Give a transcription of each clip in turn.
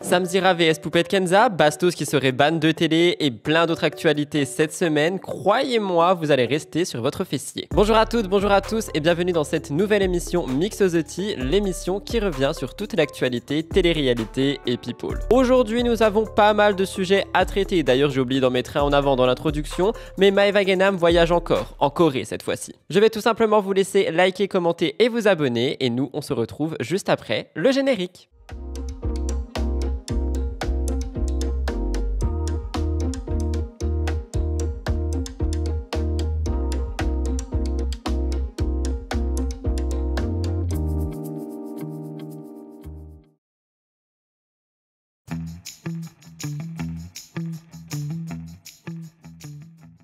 Samzira vs Poupette Kenza, Bastos qui serait ban de télé et plein d'autres actualités cette semaine. Croyez-moi, vous allez rester sur votre fessier. Bonjour à toutes, bonjour à tous et bienvenue dans cette nouvelle émission Mix the Tea, l'émission qui revient sur toute l'actualité, télé-réalité et people. Aujourd'hui, nous avons pas mal de sujets à traiter. D'ailleurs, j'ai oublié d'en mettre un en avant dans l'introduction, mais Maeva Genam voyage encore, en Corée cette fois-ci. Je vais tout simplement vous laisser liker, commenter et vous abonner et nous, on se retrouve juste après le générique.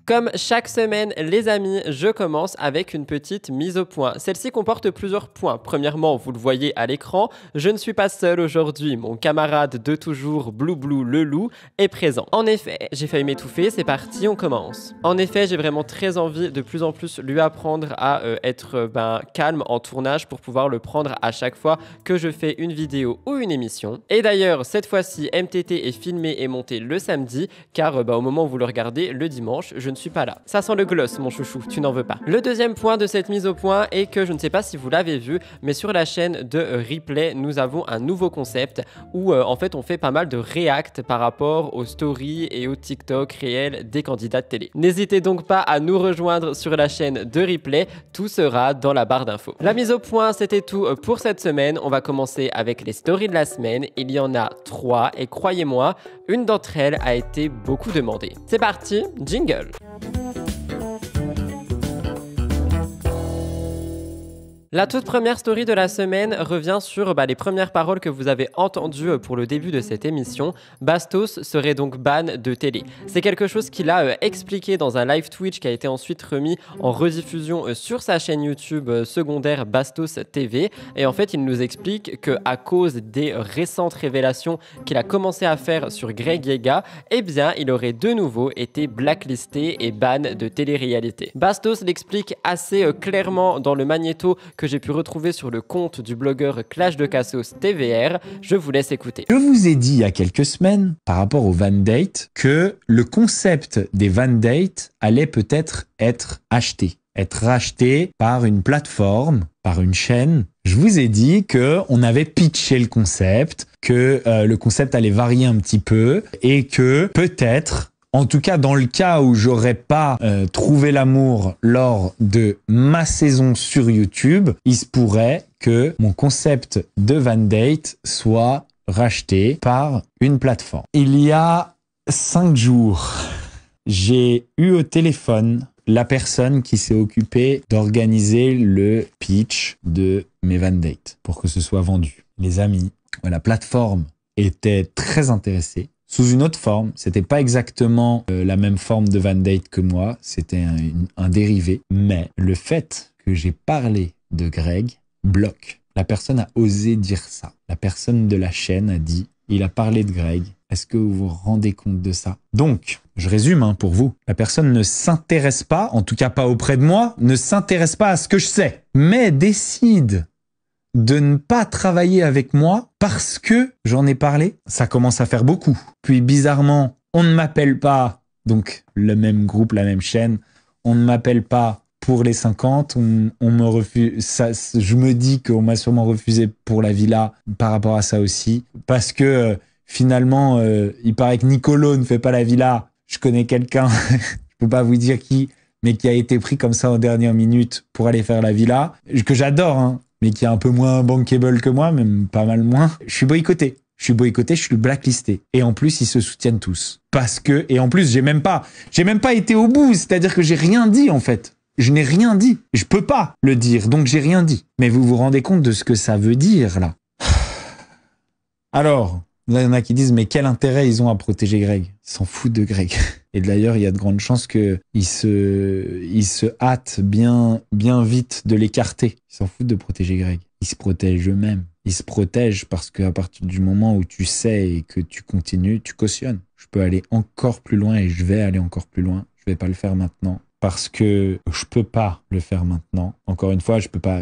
Comme chaque semaine, les amis, je commence avec une petite mise au point. Celle-ci comporte plusieurs points. Premièrement, vous le voyez à l'écran, je ne suis pas seul aujourd'hui. Mon camarade de toujours, Blue Blue le loup, est présent. En effet, j'ai failli m'étouffer, c'est parti, on commence. En effet, j'ai vraiment très envie de plus en plus lui apprendre à être calme en tournage pour pouvoir le prendre à chaque fois que je fais une vidéo ou une émission. Et d'ailleurs, cette fois-ci, MTT est filmé et monté le samedi, car au moment où vous le regardez, le dimanche, je ne suis pas là. Ça sent le gloss, mon chouchou, tu n'en veux pas. Le deuxième point de cette mise au point est que je ne sais pas si vous l'avez vu, mais sur la chaîne de Replay, nous avons un nouveau concept où en fait on fait pas mal de react par rapport aux stories et aux TikTok réels des candidats de télé. N'hésitez donc pas à nous rejoindre sur la chaîne de Replay, tout sera dans la barre d'infos. La mise au point, c'était tout pour cette semaine. On va commencer avec les stories de la semaine. Il y en a 3 et croyez-moi, une d'entre elles a été beaucoup demandée. C'est parti, jingle! La toute première story de la semaine revient sur les premières paroles que vous avez entendues pour le début de cette émission. Bastos serait donc ban de télé. C'est quelque chose qu'il a expliqué dans un live Twitch qui a été ensuite remis en rediffusion sur sa chaîne YouTube secondaire Bastos TV. Et en fait, il nous explique qu'à cause des récentes révélations qu'il a commencé à faire sur Greg Yega, eh bien, il aurait de nouveau été blacklisté et ban de télé-réalité. Bastos l'explique assez clairement dans le magnéto que j'ai pu retrouver sur le compte du blogueur Clash de Cassos TVR. Je vous laisse écouter. Je vous ai dit il y a quelques semaines, par rapport au Van Date, que le concept des Van Date allait peut-être être racheté par une plateforme, par une chaîne. Je vous ai dit que on avait pitché le concept, que le concept allait varier un petit peu et que peut-être, en tout cas, dans le cas où j'aurais pas trouvé l'amour lors de ma saison sur YouTube, il se pourrait que mon concept de Van Date soit racheté par une plateforme. Il y a 5 jours, j'ai eu au téléphone la personne qui s'est occupée d'organiser le pitch de mes Van Date pour que ce soit vendu. Les amis, la plateforme était très intéressée. Sous une autre forme, c'était pas exactement la même forme de Van Date que moi, c'était un dérivé. Mais le fait que j'ai parlé de Greg bloque. La personne a osé dire ça. La personne de la chaîne a dit, il a parlé de Greg. Est-ce que vous vous rendez compte de ça? Donc, je résume pour vous. La personne ne s'intéresse pas, en tout cas pas auprès de moi, ne s'intéresse pas à ce que je sais, mais décide de ne pas travailler avec moi parce que j'en ai parlé. Ça commence à faire beaucoup. Puis bizarrement, on ne m'appelle pas, donc le même groupe, la même chaîne, on ne m'appelle pas pour les 50, on me refuse. Ça, je me dis qu'on m'a sûrement refusé pour la villa par rapport à ça aussi. Parce que finalement, il paraît que Nicolo ne fait pas la villa. Je connais quelqu'un, je peux pas vous dire qui, mais qui a été pris comme ça en dernière minute pour aller faire la villa, que j'adore, mais qui est un peu moins bankable que moi, même pas mal moins. Je suis boycotté, je suis blacklisté. Et en plus, ils se soutiennent tous. Parce que, et en plus, j'ai même pas été au bout, c'est-à-dire que j'ai rien dit, en fait. Je n'ai rien dit. Je peux pas le dire, donc j'ai rien dit. Mais vous vous rendez compte de ce que ça veut dire, là? Alors, là, il y en a qui disent, mais quel intérêt ils ont à protéger Greg? Ils s'en foutent de Greg. Et d'ailleurs, il y a de grandes chances qu'ils se hâtent bien vite de l'écarter. Ils s'en foutent de protéger Greg. Ils se protègent eux-mêmes. Ils se protègent parce qu'à partir du moment où tu sais et que tu continues, tu cautionnes. Je peux aller encore plus loin et je vais aller encore plus loin. Je vais pas le faire maintenant. parce que je peux pas le faire maintenant. Encore une fois, je peux pas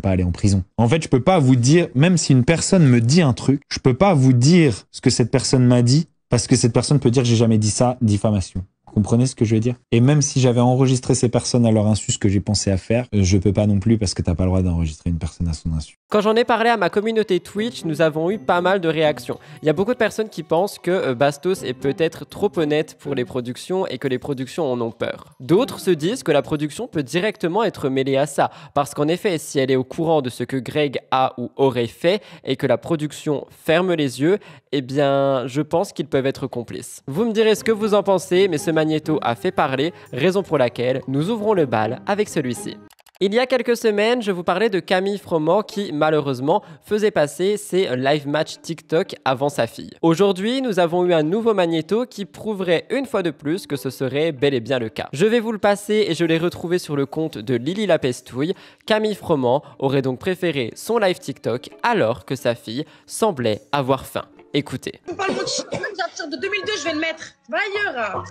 aller en prison. En fait, je peux pas vous dire, même si une personne me dit un truc, je peux pas vous dire ce que cette personne m'a dit, parce que cette personne peut dire j'ai jamais dit ça, diffamation. Vous comprenez ce que je veux dire? Et même si j'avais enregistré ces personnes à leur insu, ce que j'ai pensé à faire, je peux pas non plus parce que t'as pas le droit d'enregistrer une personne à son insu. Quand j'en ai parlé à ma communauté Twitch, nous avons eu pas mal de réactions. Il y a beaucoup de personnes qui pensent que Bastos est peut-être trop honnête pour les productions et que les productions en ont peur. D'autres se disent que la production peut directement être mêlée à ça, parce qu'en effet, si elle est au courant de ce que Greg a ou aurait fait et que la production ferme les yeux, eh bien, je pense qu'ils peuvent être complices. Vous me direz ce que vous en pensez, mais ce magnéto a fait parler, raison pour laquelle nous ouvrons le bal avec celui-ci. Il y a quelques semaines, je vous parlais de Camille Froment qui, malheureusement, faisait passer ses live match TikTok avant sa fille. Aujourd'hui, nous avons eu un nouveau magnéto qui prouverait une fois de plus que ce serait bel et bien le cas. Je vais vous le passer et je l'ai retrouvé sur le compte de Lily la Pestouille. Camille Froment aurait donc préféré son live TikTok alors que sa fille semblait avoir faim. Écoutez. Parle-moi de shit, à partir de 2002, je vais le mettre. Va ailleurs.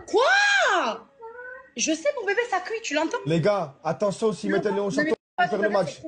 Quoi? Je sais, mon bébé, ça cuit, tu l'entends? Les gars, attention, si mettez Léon Château, on va faire le match.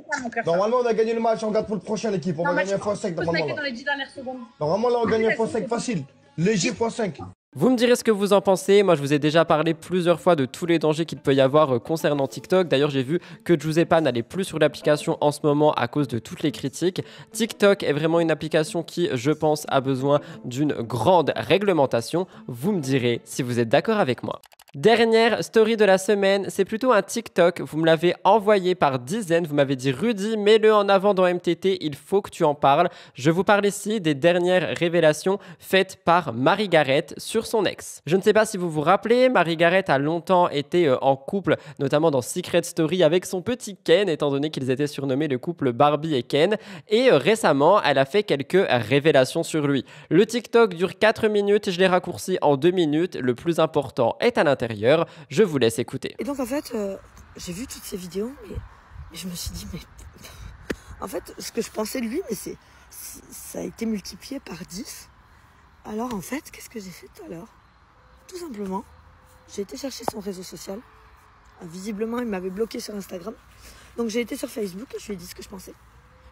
Normalement, on a gagné le match, on regarde pour le prochain l'équipe. On va gagner un x5 normalement. Dans les 10 dernières secondes. Normalement, là, on gagne un x5 facile. Léger x5. Vous me direz ce que vous en pensez. Moi, je vous ai déjà parlé plusieurs fois de tous les dangers qu'il peut y avoir concernant TikTok. D'ailleurs, j'ai vu que Giuseppa n'allait plus sur l'application en ce moment à cause de toutes les critiques. TikTok est vraiment une application qui, je pense, a besoin d'une grande réglementation. Vous me direz si vous êtes d'accord avec moi. Dernière story de la semaine, c'est plutôt un TikTok, vous me l'avez envoyé par dizaines, vous m'avez dit Rudy, mets-le en avant dans MTT, il faut que tu en parles. Je vous parle ici des dernières révélations faites par Marie Garrett sur son ex. Je ne sais pas si vous vous rappelez, Marie Garrett a longtemps été en couple, notamment dans Secret Story avec son petit Ken, étant donné qu'ils étaient surnommés le couple Barbie et Ken. Et récemment, elle a fait quelques révélations sur lui. Le TikTok dure 4 minutes, je l'ai raccourci en 2 minutes, le plus important est à l'intérieur. Je vous laisse écouter. Et donc en fait, j'ai vu toutes ces vidéos et je me suis dit, mais en fait, ce que je pensais de lui, mais ça a été multiplié par 10. Alors en fait, qu'est-ce que j'ai fait tout à l'heure? Tout simplement, j'ai été chercher son réseau social. Visiblement, il m'avait bloqué sur Instagram. Donc j'ai été sur Facebook et je lui ai dit ce que je pensais.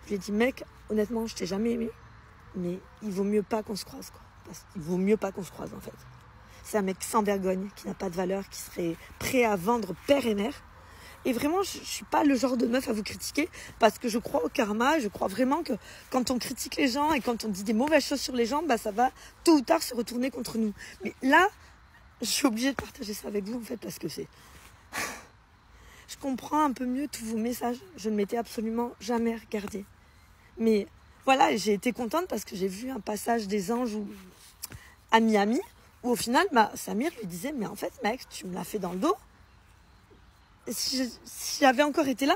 Je lui ai dit, mec, honnêtement, je t'ai jamais aimé, mais il vaut mieux pas qu'on se croise, quoi. Parce qu'il vaut mieux pas qu'on se croise en fait. C'est un mec sans vergogne, qui n'a pas de valeur, qui serait prêt à vendre père et mère. Et vraiment, je ne suis pas le genre de meuf à vous critiquer parce que je crois au karma. Je crois vraiment que quand on critique les gens et quand on dit des mauvaises choses sur les gens, bah, ça va tôt ou tard se retourner contre nous. Mais là, je suis obligée de partager ça avec vous en fait parce que c'est... Je comprends un peu mieux tous vos messages. Je ne m'étais absolument jamais regardée. Mais voilà, j'ai été contente parce que j'ai vu un passage des anges à Miami. Où au final, Samir lui disait, mais en fait, mec, tu me l'as fait dans le dos. Et si j'avais encore été là,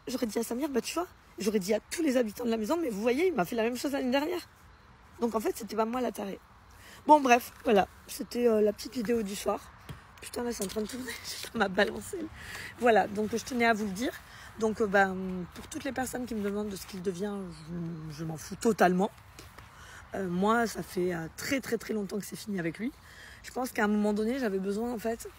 j'aurais dit à Samir, bah tu vois, j'aurais dit à tous les habitants de la maison, mais vous voyez, il m'a fait la même chose l'année dernière. Donc en fait, c'était pas moi la tarée. Bon, bref, voilà, c'était la petite vidéo du soir. Putain, là, c'est en train de tourner, ça m'a balancé. Voilà, donc je tenais à vous le dire. Donc, pour toutes les personnes qui me demandent de ce qu'il devient, je m'en fous totalement. Moi, ça fait très très très longtemps que c'est fini avec lui. Je pense qu'à un moment donné, j'avais besoin, en fait...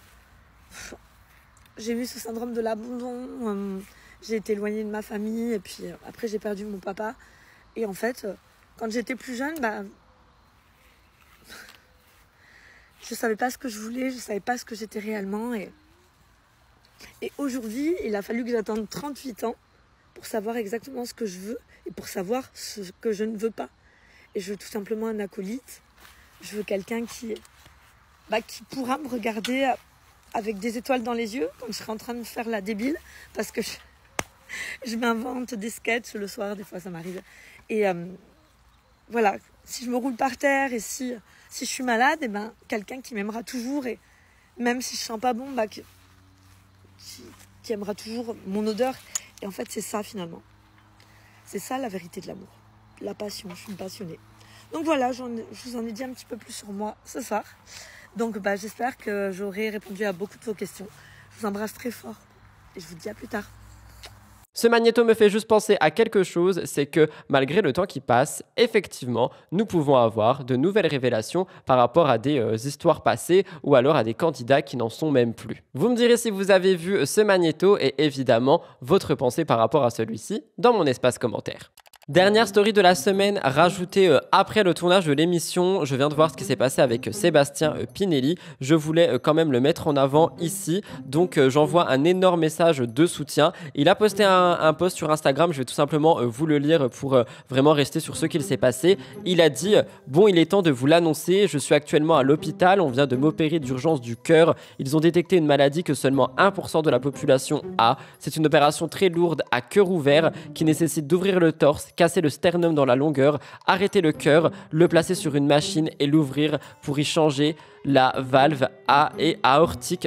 J'ai eu ce syndrome de l'abandon. J'ai été éloignée de ma famille. Et puis après, j'ai perdu mon papa. Et en fait, quand j'étais plus jeune, je savais pas ce que je voulais. Je savais pas ce que j'étais réellement. Et aujourd'hui, il a fallu que j'attende 38 ans pour savoir exactement ce que je veux et pour savoir ce que je ne veux pas. Et je veux tout simplement un acolyte. Je veux quelqu'un qui pourra me regarder avec des étoiles dans les yeux quand je serai en train de faire la débile. Parce que je m'invente des sketchs le soir, des fois ça m'arrive. Et voilà, si je me roule par terre et si je suis malade, quelqu'un qui m'aimera toujours. Et même si je sens pas bon, qui aimera toujours mon odeur. Et en fait, c'est ça finalement. C'est ça la vérité de l'amour. La passion, je suis une passionnée. Donc voilà, je vous en ai dit un petit peu plus sur moi ce soir. Donc j'espère que j'aurai répondu à beaucoup de vos questions. Je vous embrasse très fort et je vous dis à plus tard. Ce magnéto me fait juste penser à quelque chose, c'est que malgré le temps qui passe, effectivement, nous pouvons avoir de nouvelles révélations par rapport à des histoires passées ou alors à des candidats qui n'en sont même plus. Vous me direz si vous avez vu ce magnéto et évidemment votre pensée par rapport à celui-ci dans mon espace commentaire. Dernière story de la semaine rajoutée après le tournage de l'émission. Je viens de voir ce qui s'est passé avec Sébastien Pinelli. Je voulais quand même le mettre en avant ici. Donc j'envoie un énorme message de soutien. Il a posté un post sur Instagram. Je vais tout simplement vous le lire pour vraiment rester sur ce qu'il s'est passé. Il a dit « Bon, il est temps de vous l'annoncer. Je suis actuellement à l'hôpital. On vient de m'opérer d'urgence du cœur. Ils ont détecté une maladie que seulement 1% de la population a. C'est une opération très lourde à cœur ouvert qui nécessite d'ouvrir le torse, casser le sternum dans la longueur, arrêter le cœur, le placer sur une machine et l'ouvrir pour y changer la valve aortique.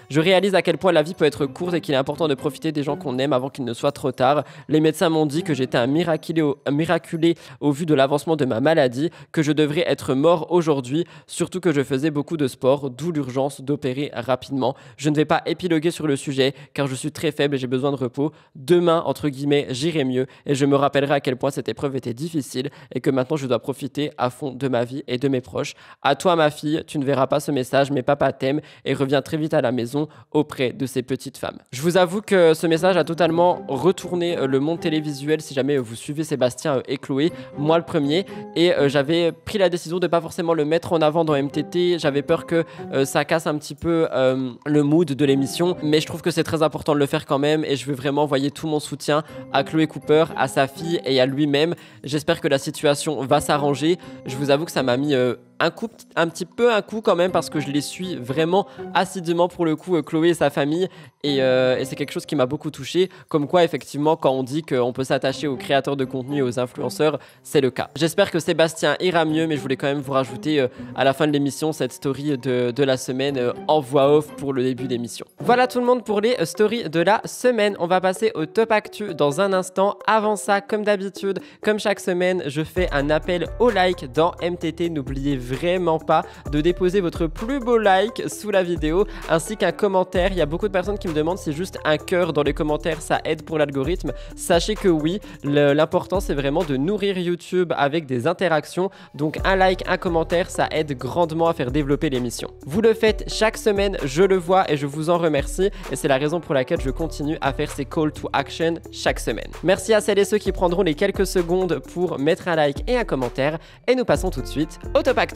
Je réalise à quel point la vie peut être courte et qu'il est important de profiter des gens qu'on aime avant qu'il ne soit trop tard. Les médecins m'ont dit que j'étais un miraculé au vu de l'avancement de ma maladie, que je devrais être mort aujourd'hui, surtout que je faisais beaucoup de sport, d'où l'urgence d'opérer rapidement. Je ne vais pas épiloguer sur le sujet car je suis très faible et j'ai besoin de repos. Demain, entre guillemets, j'irai mieux et je me rappellerai à quel point cette épreuve était difficile et que maintenant je dois profiter à fond de ma vie et de mes proches. À toi ma fille, tu ne verras pas ce message, mais papa t'aime et reviens très vite à la maison auprès de ces petites femmes. Je vous avoue que ce message a totalement retourné le monde télévisuel si jamais vous suivez Sébastien et Chloé, moi le premier, et j'avais pris la décision de pas forcément le mettre en avant dans MTT. J'avais peur que ça casse un petit peu le mood de l'émission, mais je trouve que c'est très important de le faire quand même et je veux vraiment envoyer tout mon soutien à Chloé Cooper, à sa fille et à lui-même. J'espère que la situation va s'arranger. Je vous avoue que ça m'a mis un coup quand même parce que je les suis vraiment assidûment pour le coup, Chloé et sa famille, et c'est quelque chose qui m'a beaucoup touché, comme quoi effectivement quand on dit qu'on peut s'attacher aux créateurs de contenu et aux influenceurs, c'est le cas. J'espère que Sébastien ira mieux, mais je voulais quand même vous rajouter à la fin de l'émission cette story de la semaine en voix off pour le début d'émission. Voilà tout le monde pour les stories de la semaine. On va passer au top actu dans un instant. Avant ça, comme d'habitude, comme chaque semaine, je fais un appel au like dans MTT. N'oubliez vraiment pas de déposer votre plus beau like sous la vidéo ainsi qu'un commentaire. Il y a beaucoup de personnes qui me demandent si juste un cœur dans les commentaires ça aide pour l'algorithme. Sachez que oui, l'important c'est vraiment de nourrir YouTube avec des interactions, donc un like, un commentaire, ça aide grandement à faire développer l'émission. Vous le faites chaque semaine, je le vois et je vous en remercie, et c'est la raison pour laquelle je continue à faire ces call to action chaque semaine. Merci à celles et ceux qui prendront les quelques secondes pour mettre un like et un commentaire, et nous passons tout de suite au top actu.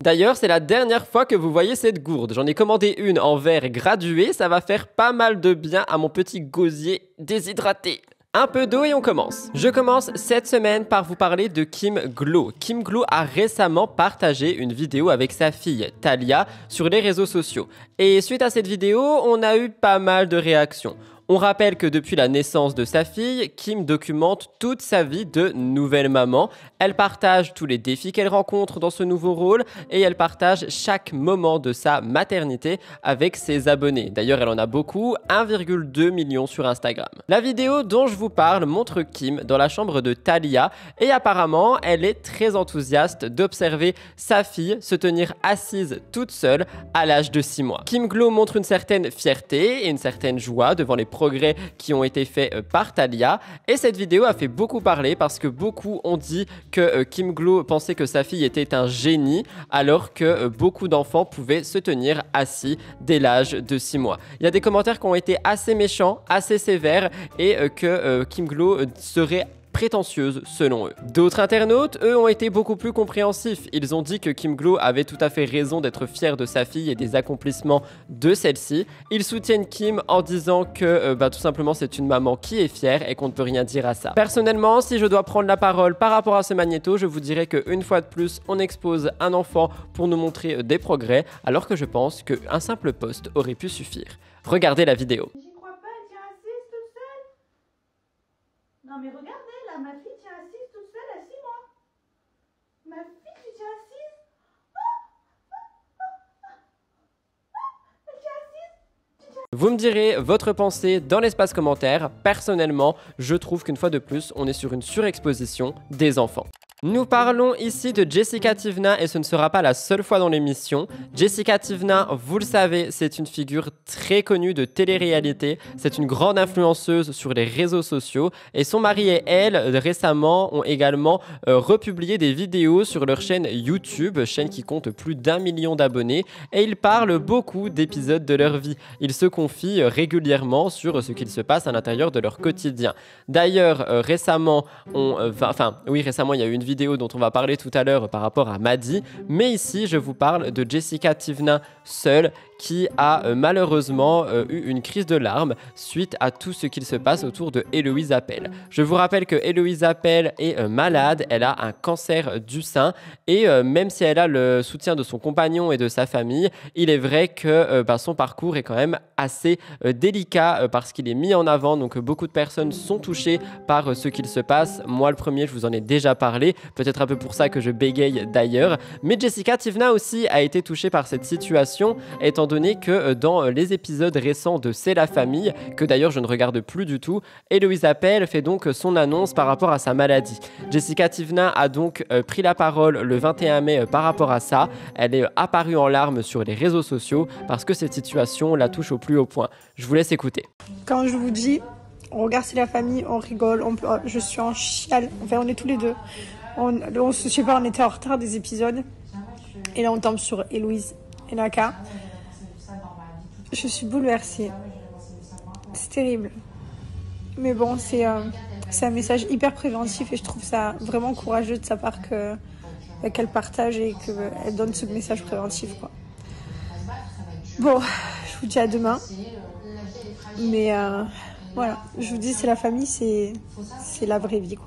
D'ailleurs, c'est la dernière fois que vous voyez cette gourde. J'en ai commandé une en verre gradué, ça va faire pas mal de bien à mon petit gosier déshydraté. Un peu d'eau et on commence. Je commence cette semaine par vous parler de Kim Glow. Kim Glow a récemment partagé une vidéo avec sa fille, Talia, sur les réseaux sociaux. Et suite à cette vidéo, on a eu pas mal de réactions. On rappelle que depuis la naissance de sa fille, Kim documente toute sa vie de nouvelle maman. Elle partage tous les défis qu'elle rencontre dans ce nouveau rôle et elle partage chaque moment de sa maternité avec ses abonnés. D'ailleurs, elle en a beaucoup, 1,2 million sur Instagram. La vidéo dont je vous parle montre Kim dans la chambre de Talia et apparemment, elle est très enthousiaste d'observer sa fille se tenir assise toute seule à l'âge de 6 mois. Kim Glow montre une certaine fierté et une certaine joie devant les progrès qui ont été faits par Talia, et cette vidéo a fait beaucoup parler parce que beaucoup ont dit que Kim Glow pensait que sa fille était un génie alors que beaucoup d'enfants pouvaient se tenir assis dès l'âge de 6 mois. Il y a des commentaires qui ont été assez méchants, assez sévères et que Kim Glow serait prétentieuse selon eux. D'autres internautes, eux, ont été beaucoup plus compréhensifs. Ils ont dit que Kim Glow avait tout à fait raison d'être fière de sa fille et des accomplissements de celle-ci. Ils soutiennent Kim en disant que tout simplement c'est une maman qui est fière et qu'on ne peut rien dire à ça. Personnellement, si je dois prendre la parole par rapport à ce magnéto, je vous dirais qu'une fois de plus, on expose un enfant pour nous montrer des progrès, alors que je pense qu'un simple post aurait pu suffire. Regardez la vidéo. J'y crois pas, elle tient assise toute seule. Non mais regardez, là, ma fille tient assise toute seule à 6 mois. Ma fille, tu tiens assise. Elle tient assise. Vous me direz votre pensée dans l'espace commentaire. Personnellement, je trouve qu'une fois de plus, on est sur une surexposition des enfants. Nous parlons ici de Jessica Tivna et ce ne sera pas la seule fois dans l'émission. Jessica Tivna, vous le savez, c'est une figure très connue de télé-réalité. C'est une grande influenceuse sur les réseaux sociaux et son mari et elle, récemment, ont également republié des vidéos sur leur chaîne YouTube, chaîne qui compte plus d'1 million d'abonnés, et ils parlent beaucoup d'épisodes de leur vie. Ils se confient régulièrement sur ce qu'il se passe à l'intérieur de leur quotidien. D'ailleurs, récemment, récemment, il y a eu une vidéo dont on va parler tout à l'heure par rapport à Maddy, mais ici je vous parle de Jessica Tivna seule qui a malheureusement eu une crise de larmes suite à tout ce qu'il se passe autour de Héloïse Appel. Je vous rappelle que Héloïse Appel est malade, elle a un cancer du sein et même si elle a le soutien de son compagnon et de sa famille, il est vrai que son parcours est quand même assez délicat parce qu'il est mis en avant, donc beaucoup de personnes sont touchées par ce qu'il se passe. Moi le premier, je vous en ai déjà parlé, peut-être un peu pour ça que je bégaye d'ailleurs, mais Jessica Tivna aussi a été touchée par cette situation, étant donné que dans les épisodes récents de C'est la famille, que d'ailleurs je ne regarde plus du tout, Héloïse Appel fait donc son annonce par rapport à sa maladie. Jessica Tivna a donc pris la parole le 21 mai par rapport à ça. Elle est apparue en larmes sur les réseaux sociaux parce que cette situation la touche au plus haut point. Je vous laisse écouter. Quand je vous dis, on regarde C'est la famille, on rigole, je suis en chiale, enfin on est tous les deux. Je sais pas, on était en retard des épisodes et là on tombe sur Héloïse et Naka. Je suis bouleversée. C'est terrible. Mais bon, c'est un message hyper préventif et je trouve ça vraiment courageux de sa part qu'elle partage et qu'elle donne ce message préventif, quoi. Bon, je vous dis à demain. Mais voilà, je vous dis, c'est la famille, c'est la vraie vie, quoi.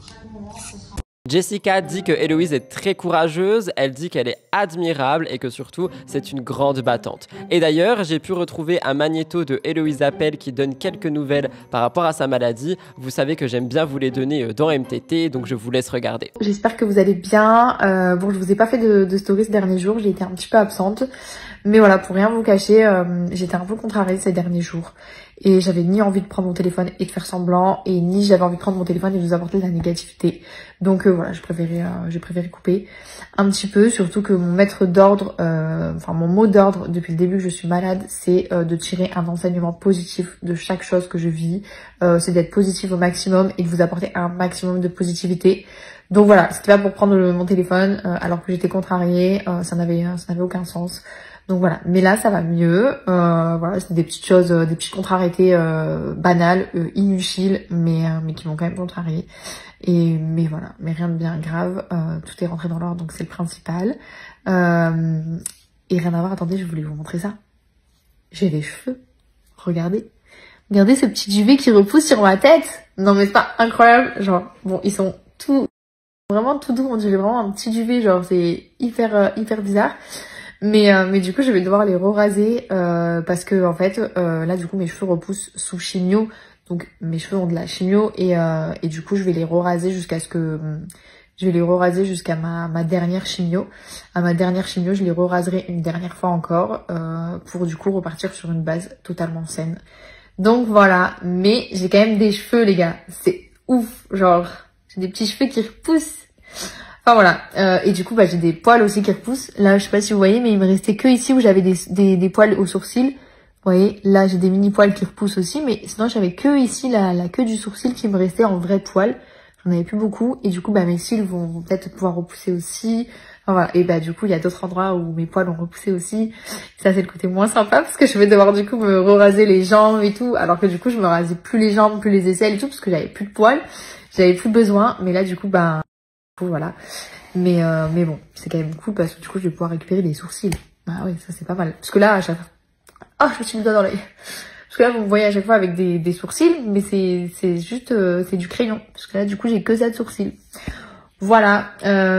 Jessica dit que Héloïse est très courageuse, elle dit qu'elle est admirable et que surtout c'est une grande battante. Et d'ailleurs, j'ai pu retrouver un magnéto de Héloïse Appel qui donne quelques nouvelles par rapport à sa maladie. Vous savez que j'aime bien vous les donner dans MTT, donc je vous laisse regarder. J'espère que vous allez bien. Bon, je vous ai pas fait de story ces derniers jours, j'ai été un petit peu absente. Mais voilà, pour rien vous cacher, j'étais un peu contrariée ces derniers jours. Et j'avais ni envie de prendre mon téléphone et de faire semblant, et ni j'avais envie de prendre mon téléphone et de vous apporter de la négativité. Donc voilà, j'ai préféré couper un petit peu, surtout que mon maître d'ordre, mon mot d'ordre depuis le début que je suis malade, c'est de tirer un enseignement positif de chaque chose que je vis. C'est d'être positif au maximum et de vous apporter un maximum de positivité. Donc voilà, c'était pas pour prendre mon téléphone alors que j'étais contrariée, ça n'avait aucun sens. Donc voilà, mais là ça va mieux. Voilà, c'est des petites choses, des petites contrariétés banales, inutiles, mais qui m'ont quand même contrariée. Mais voilà, mais rien de bien grave. Tout est rentré dans l'ordre, donc c'est le principal. Et rien à voir. Attendez, je voulais vous montrer ça. J'ai des cheveux. Regardez ce petit duvet qui repousse sur ma tête. Non mais c'est pas incroyable. Genre bon, ils sont vraiment tout doux. On dirait vraiment un petit duvet. Genre c'est hyper bizarre. Mais du coup je vais devoir les re-raser parce que en fait là du coup mes cheveux repoussent sous chimio, donc mes cheveux ont de la chimio et du coup je vais les re-raser jusqu'à ma dernière chimio. À ma dernière chimio je les re-raserai une dernière fois encore pour du coup repartir sur une base totalement saine. Donc voilà, mais j'ai quand même des cheveux les gars, c'est ouf, genre j'ai des petits cheveux qui repoussent. Enfin voilà, et du coup j'ai des poils aussi qui repoussent. Là je sais pas si vous voyez, mais il me restait que ici où j'avais des poils aux sourcils. Vous voyez, là j'ai des mini poils qui repoussent aussi, mais sinon j'avais que ici la queue du sourcil qui me restait en vrai poil. J'en avais plus beaucoup et du coup mes cils vont peut-être pouvoir repousser aussi. Enfin voilà, et du coup il y a d'autres endroits où mes poils ont repoussé aussi. Ça c'est le côté moins sympa parce que je vais devoir du coup me raser les jambes et tout, alors que du coup je me rasais plus les jambes, plus les aisselles et tout parce que j'avais plus de poils, j'avais plus besoin. Mais là du coup voilà, mais bon, c'est quand même cool parce que du coup je vais pouvoir récupérer des sourcils. Bah oui, ça c'est pas mal. Parce que là à chaque fois, je me suis mis le doigt dans l'œil. Parce que là vous me voyez à chaque fois avec des sourcils, mais c'est juste c'est du crayon. Parce que là du coup j'ai que ça de sourcils. Voilà,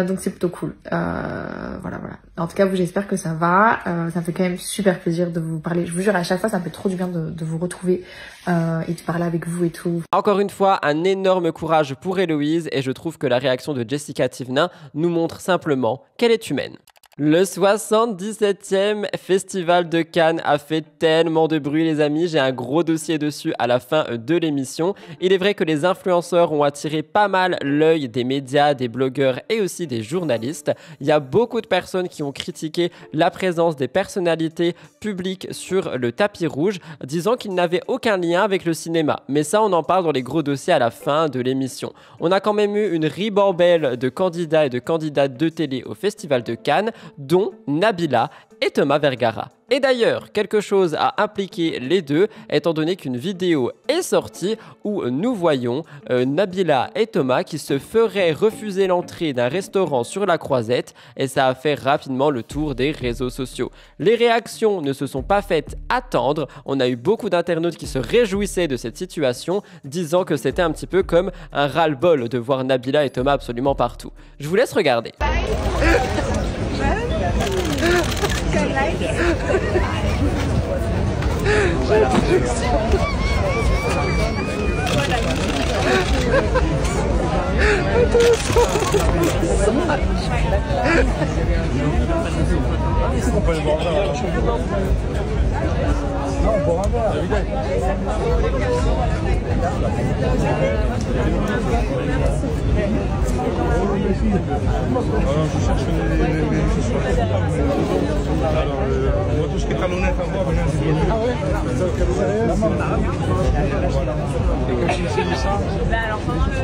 donc c'est plutôt cool. Voilà. En tout cas, j'espère que ça va. Ça me fait quand même super plaisir de vous parler. Je vous jure, à chaque fois, ça me fait trop du bien de vous retrouver et de parler avec vous et tout. Encore une fois, un énorme courage pour Héloïse et je trouve que la réaction de Jessica Tivna nous montre simplement qu'elle est humaine. Le 77e Festival de Cannes a fait tellement de bruit les amis, j'ai un gros dossier dessus à la fin de l'émission. Il est vrai que les influenceurs ont attiré pas mal l'œil des médias, des blogueurs et aussi des journalistes. Il y a beaucoup de personnes qui ont critiqué la présence des personnalités publiques sur le tapis rouge, disant qu'ils n'avaient aucun lien avec le cinéma. Mais ça, on en parle dans les gros dossiers à la fin de l'émission. On a quand même eu une ribambelle de candidats et de candidates de télé au Festival de Cannes, dont Nabila et Thomas Vergara. Et d'ailleurs, quelque chose a impliqué les deux, étant donné qu'une vidéo est sortie où nous voyons Nabila et Thomas qui se feraient refuser l'entrée d'un restaurant sur la Croisette, et ça a fait rapidement le tour des réseaux sociaux. Les réactions ne se sont pas faites attendre, on a eu beaucoup d'internautes qui se réjouissaient de cette situation, disant que c'était un petit peu comme un ras-le-bol de voir Nabila et Thomas absolument partout. Je vous laisse regarder.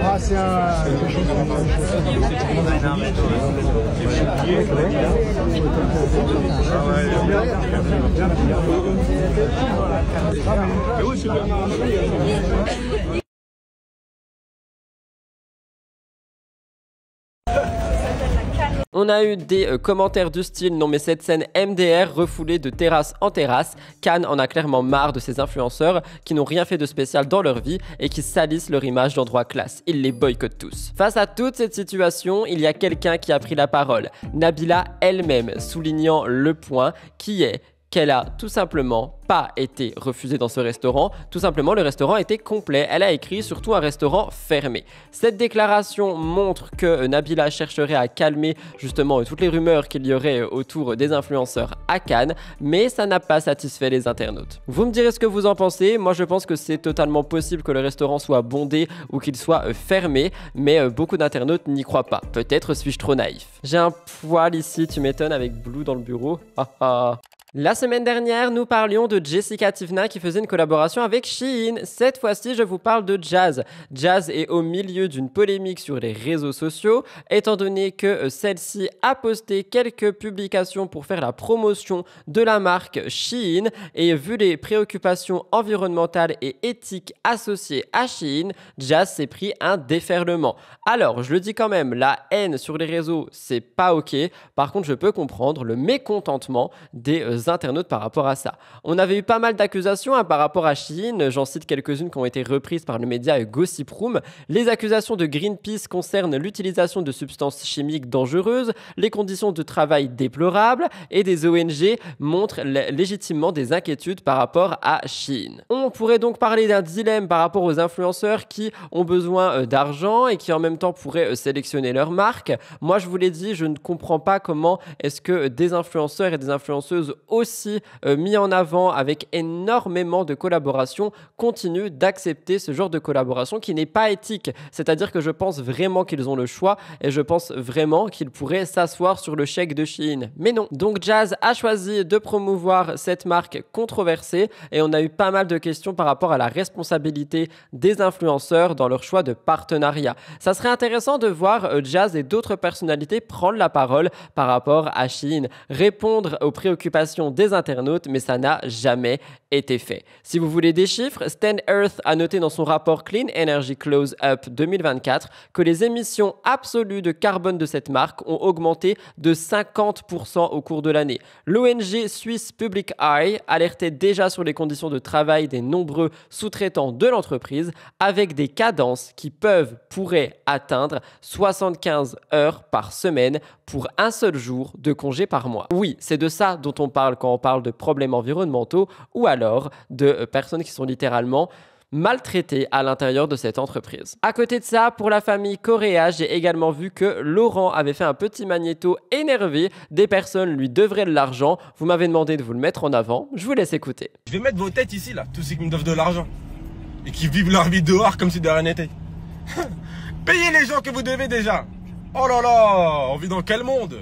Ah, c'est un... On a eu des commentaires du style « Non mais cette scène MDR refoulée de terrasse en terrasse ». Cannes en a clairement marre de ces influenceurs qui n'ont rien fait de spécial dans leur vie et qui salissent leur image d'endroit classe. Ils les boycottent tous. Face à toute cette situation, il y a quelqu'un qui a pris la parole. Nabila elle-même, soulignant le point qui est qu'elle a tout simplement pas été refusée dans ce restaurant, tout simplement le restaurant était complet, elle a écrit surtout un restaurant fermé. Cette déclaration montre que Nabila chercherait à calmer justement toutes les rumeurs qu'il y aurait autour des influenceurs à Cannes, mais ça n'a pas satisfait les internautes. Vous me direz ce que vous en pensez, moi je pense que c'est totalement possible que le restaurant soit bondé ou qu'il soit fermé, mais beaucoup d'internautes n'y croient pas. Peut-être suis-je trop naïf. J'ai un poil ici, tu m'étonnes, avec Blue dans le bureau. La semaine dernière, nous parlions de Jessica Tivna qui faisait une collaboration avec Shein. Cette fois-ci, je vous parle de Jazz. Jazz est au milieu d'une polémique sur les réseaux sociaux, étant donné que celle-ci a posté quelques publications pour faire la promotion de la marque Shein. Et vu les préoccupations environnementales et éthiques associées à Shein, Jazz s'est pris un déferlement. Alors, je le dis quand même, la haine sur les réseaux, c'est pas ok. Par contre, je peux comprendre le mécontentement des internautes par rapport à ça. On avait eu pas mal d'accusations par rapport à Shein, j'en cite quelques-unes qui ont été reprises par le média Gossip Room. Les accusations de Greenpeace concernent l'utilisation de substances chimiques dangereuses, les conditions de travail déplorables et des ONG montrent légitimement des inquiétudes par rapport à Shein. On pourrait donc parler d'un dilemme par rapport aux influenceurs qui ont besoin d'argent et qui en même temps pourraient sélectionner leur marque. Moi je vous l'ai dit, je ne comprends pas comment est-ce que des influenceurs et des influenceuses aussi mis en avant avec énormément de collaborations continuent d'accepter ce genre de collaboration qui n'est pas éthique. C'est-à-dire que je pense vraiment qu'ils ont le choix et je pense vraiment qu'ils pourraient s'asseoir sur le chèque de Shein. Mais non. Donc Jazz a choisi de promouvoir cette marque controversée et on a eu pas mal de questions par rapport à la responsabilité des influenceurs dans leur choix de partenariat. Ça serait intéressant de voir Jazz et d'autres personnalités prendre la parole par rapport à Shein, répondre aux préoccupations des internautes, mais ça n'a jamais été fait. Si vous voulez des chiffres, Stand Earth a noté dans son rapport Clean Energy Close Up 2024 que les émissions absolues de carbone de cette marque ont augmenté de 50% au cours de l'année. L'ONG suisse Public Eye alertait déjà sur les conditions de travail des nombreux sous-traitants de l'entreprise avec des cadences qui pourraient atteindre 75 heures par semaine pour un seul jour de congé par mois. Oui, c'est de ça dont on parle quand on parle de problèmes environnementaux ou alors de personnes qui sont littéralement maltraités à l'intérieur de cette entreprise. À côté de ça, pour la famille Correa, j'ai également vu que Laurent avait fait un petit magnéto énervé. Des personnes lui devraient de l'argent. Vous m'avez demandé de vous le mettre en avant. Je vous laisse écouter. Je vais mettre vos têtes ici, là, tous ceux qui me doivent de l'argent et qui vivent leur vie dehors comme si de rien n'était. Payez les gens que vous devez déjà. Oh là là, on vit dans quel monde?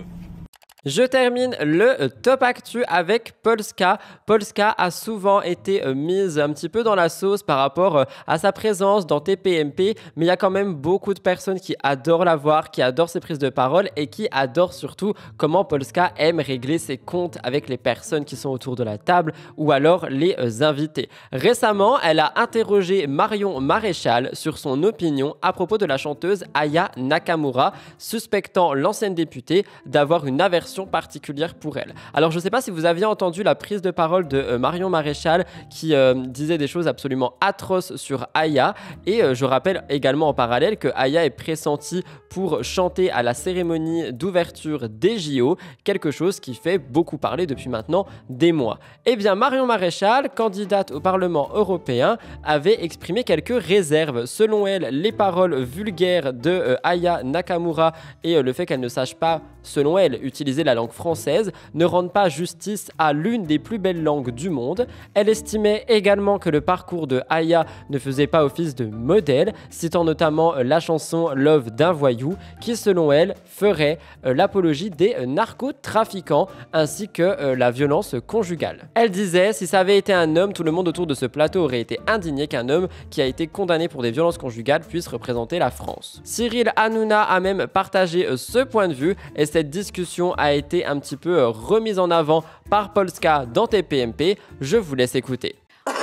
Je termine le top actu avec Polska. Polska a souvent été mise un petit peu dans la sauce par rapport à sa présence dans TPMP, mais il y a quand même beaucoup de personnes qui adorent la voir, qui adorent ses prises de parole et qui adorent surtout comment Polska aime régler ses comptes avec les personnes qui sont autour de la table ou alors les invités. Récemment, elle a interrogé Marion Maréchal sur son opinion à propos de la chanteuse Aya Nakamura, suspectant l'ancienne députée d'avoir une aversion particulière pour elle. Alors je ne sais pas si vous aviez entendu la prise de parole de Marion Maréchal qui disait des choses absolument atroces sur Aya, et je rappelle également en parallèle que Aya est pressentie pour chanter à la cérémonie d'ouverture des JO, quelque chose qui fait beaucoup parler depuis maintenant des mois. Eh bien Marion Maréchal, candidate au Parlement européen, avait exprimé quelques réserves. Selon elle, les paroles vulgaires de Aya Nakamura et le fait qu'elle ne sache pas, selon elle, utiliser la langue française ne rendent pas justice à l'une des plus belles langues du monde. Elle estimait également que le parcours de Aya ne faisait pas office de modèle, citant notamment la chanson Love d'un voyou, qui selon elle ferait l'apologie des narcotrafiquants ainsi que la violence conjugale. Elle disait: si ça avait été un homme, tout le monde autour de ce plateau aurait été indigné qu'un homme qui a été condamné pour des violences conjugales puisse représenter la France. Cyril Hanouna a même partagé ce point de vue, et cette discussion a été un petit peu remise en avant par Polska dans TPMP. Je vous laisse écouter.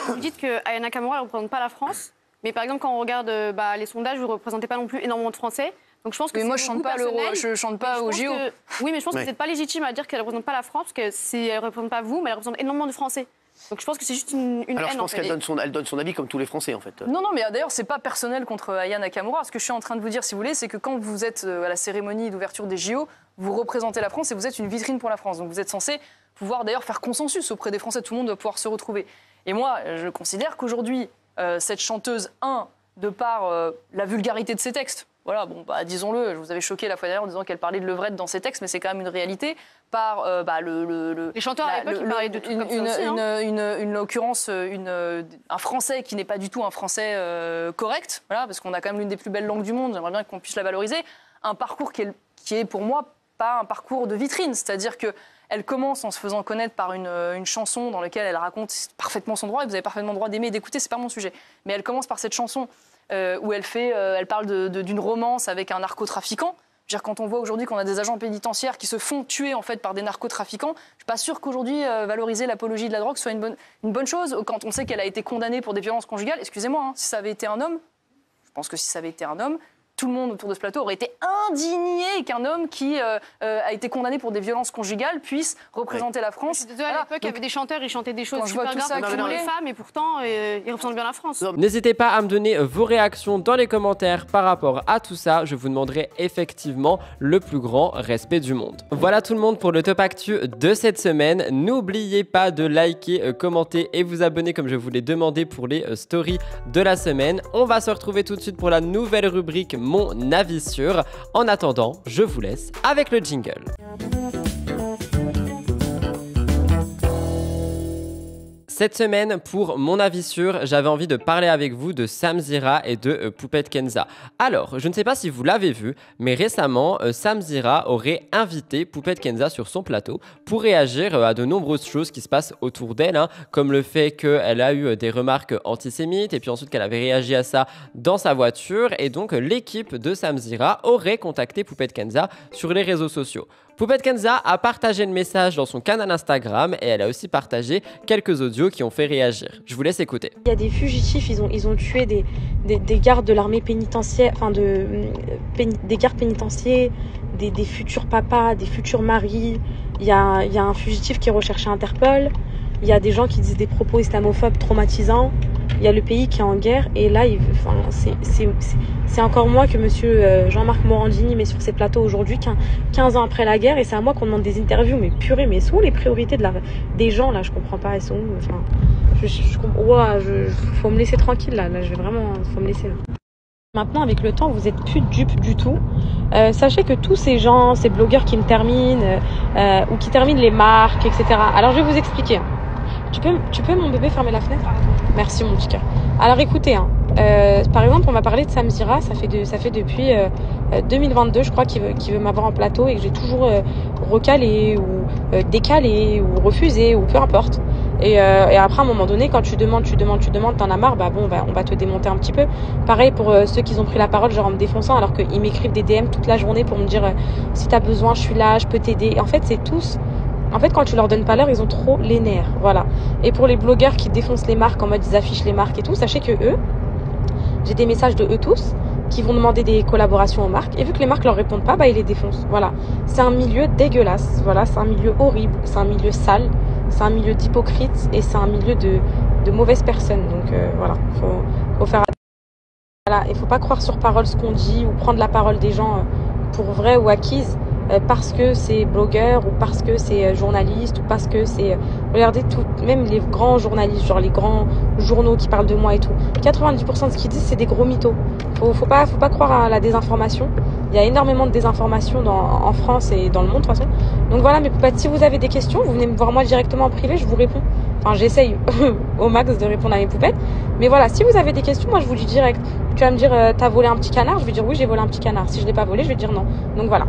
Vous dites que Aya Nakamura ne représente pas la France, mais par exemple quand on regarde les sondages, vous ne représentez pas non plus énormément de Français. Donc je pense que mais moi je chante pas l'euro, je chante pas au JO. Oui, mais je pense que vous n'êtes pas légitime à dire qu'elle ne représente pas la France, parce que si elle ne représente pas vous, mais elle représente énormément de Français. Donc je pense que c'est juste une Alors haine, je pense qu'elle donne son avis comme tous les Français en fait. Non, mais d'ailleurs c'est pas personnel contre Aya Nakamura. Ce que je suis en train de vous dire, si vous voulez, c'est que quand vous êtes à la cérémonie d'ouverture des JO, vous représentez la France et vous êtes une vitrine pour la France. Donc vous êtes censé pouvoir d'ailleurs faire consensus auprès des Français, tout le monde doit pouvoir se retrouver. Et moi, je considère qu'aujourd'hui, cette chanteuse, de par la vulgarité de ses textes, voilà, bon, disons-le, je vous avais choqué la fois dernière en disant qu'elle parlait de levrette dans ses textes, mais c'est quand même une réalité. Par les chanteurs à l'époque, ils parlaient de trucs comme ça aussi, un français qui n'est pas du tout un français correct, voilà, parce qu'on a quand même l'une des plus belles langues du monde, j'aimerais bien qu'on puisse la valoriser. Un parcours qui est pour moi pas un parcours de vitrine, c'est-à-dire qu'elle commence en se faisant connaître par une chanson dans laquelle elle raconte parfaitement son droit, et vous avez parfaitement le droit d'aimer et d'écouter, c'est pas mon sujet. Mais elle commence par cette chanson où elle parle d'une romance avec un narcotrafiquant. Je veux dire, quand on voit aujourd'hui qu'on a des agents pénitentiaires qui se font tuer en fait par des narcotrafiquants, je suis pas sûre qu'aujourd'hui valoriser l'apologie de la drogue soit une bonne chose. Quand on sait qu'elle a été condamnée pour des violences conjugales, excusez-moi, si ça avait été un homme, je pense que si ça avait été un homme, tout le monde autour de ce plateau aurait été indigné qu'un homme qui a été condamné pour des violences conjugales puisse représenter la France. Je suis désolée, à l'époque, il y avait des chanteurs, ils chantaient des choses super graves contre les femmes, et pourtant, ils représentent bien la France. N'hésitez pas à me donner vos réactions dans les commentaires par rapport à tout ça. Je vous demanderai effectivement le plus grand respect du monde. Voilà tout le monde pour le top actu de cette semaine. N'oubliez pas de liker, commenter et vous abonner comme je vous l'ai demandé pour les stories de la semaine. On va se retrouver tout de suite pour la nouvelle rubrique Mon avis sûr. En attendant, je vous laisse avec le jingle. Cette semaine, pour mon avis sûr, j'avais envie de parler avec vous de Samzira et de Poupette Kenza. Alors, je ne sais pas si vous l'avez vu, mais récemment, Samzira aurait invité Poupette Kenza sur son plateau pour réagir à de nombreuses choses qui se passent autour d'elle, comme le fait qu'elle a eu des remarques antisémites et puis ensuite qu'elle avait réagi à ça dans sa voiture. Et donc, l'équipe de Samzira aurait contacté Poupette Kenza sur les réseaux sociaux. Poupette Kenza a partagé le message dans son canal Instagram et elle a aussi partagé quelques audios qui ont fait réagir. Je vous laisse écouter. Il y a des fugitifs, ils ont tué des gardes de l'armée pénitentiaire, enfin des gardes pénitentiaires, des futurs papas, des futurs maris. Il y a un fugitif qui est recherché à Interpol. Il y a des gens qui disent des propos islamophobes traumatisants. Il y a le pays qui est en guerre et là, c'est encore moi que monsieur Jean-Marc Morandini met sur ses plateaux aujourd'hui, 15 ans après la guerre, et c'est à moi qu'on demande des interviews. Mais purée, mais sont où les priorités des gens là? Je comprends pas, elles sont où? Enfin, faut me laisser tranquille là, je vais vraiment, faut me laisser là. Maintenant, avec le temps, vous êtes plus dupes du tout. Sachez que tous ces gens, ces blogueurs qui me terminent ou qui terminent les marques, etc. Alors, je vais vous expliquer. Tu peux mon bébé fermer la fenêtre? Merci mon petit cœur. Alors écoutez, par exemple, on m'a parlé de Samzira, ça fait depuis 2022, je crois, qu'il veut m'avoir en plateau et que j'ai toujours recalé ou décalé ou refusé ou peu importe. Et après, à un moment donné, quand tu demandes, t'en as marre, on va te démonter un petit peu. Pareil pour ceux qui ont pris la parole, genre en me défonçant, alors qu'ils m'écrivent des DM toute la journée pour me dire si t'as besoin, je suis là, je peux t'aider. En fait, c'est tous... En fait, quand tu leur donnes pas l'heure, ils ont trop les nerfs, voilà. Et pour les blogueurs qui défoncent les marques en mode ils affichent les marques et tout, sachez que eux, j'ai des messages de eux tous qui vont demander des collaborations aux marques. Et vu que les marques leur répondent pas, ils les défoncent, voilà. C'est un milieu dégueulasse, voilà. C'est un milieu horrible, c'est un milieu sale, c'est un milieu d'hypocrites et c'est un milieu de mauvaises personnes. Donc voilà, faut faire attention. Voilà, il faut pas croire sur parole ce qu'on dit ou prendre la parole des gens pour vrai ou acquise. Parce que c'est blogueur ou parce que c'est journaliste ou parce que c'est... Regardez, même les grands journalistes, genre les grands journaux qui parlent de moi et tout, 90% de ce qu'ils disent, c'est des gros mythos. Faut pas croire à la désinformation. Il y a énormément de désinformation en France et dans le monde de toute façon. Donc voilà, mes poupettes, si vous avez des questions, vous venez me voir moi directement en privé, je vous réponds. Enfin, j'essaye au max de répondre à mes poupettes. Mais voilà, si vous avez des questions, moi je vous dis direct. Tu vas me dire, t'as volé un petit canard? Je vais dire oui, j'ai volé un petit canard. Si je l'ai pas volé, je vais dire non. Donc voilà.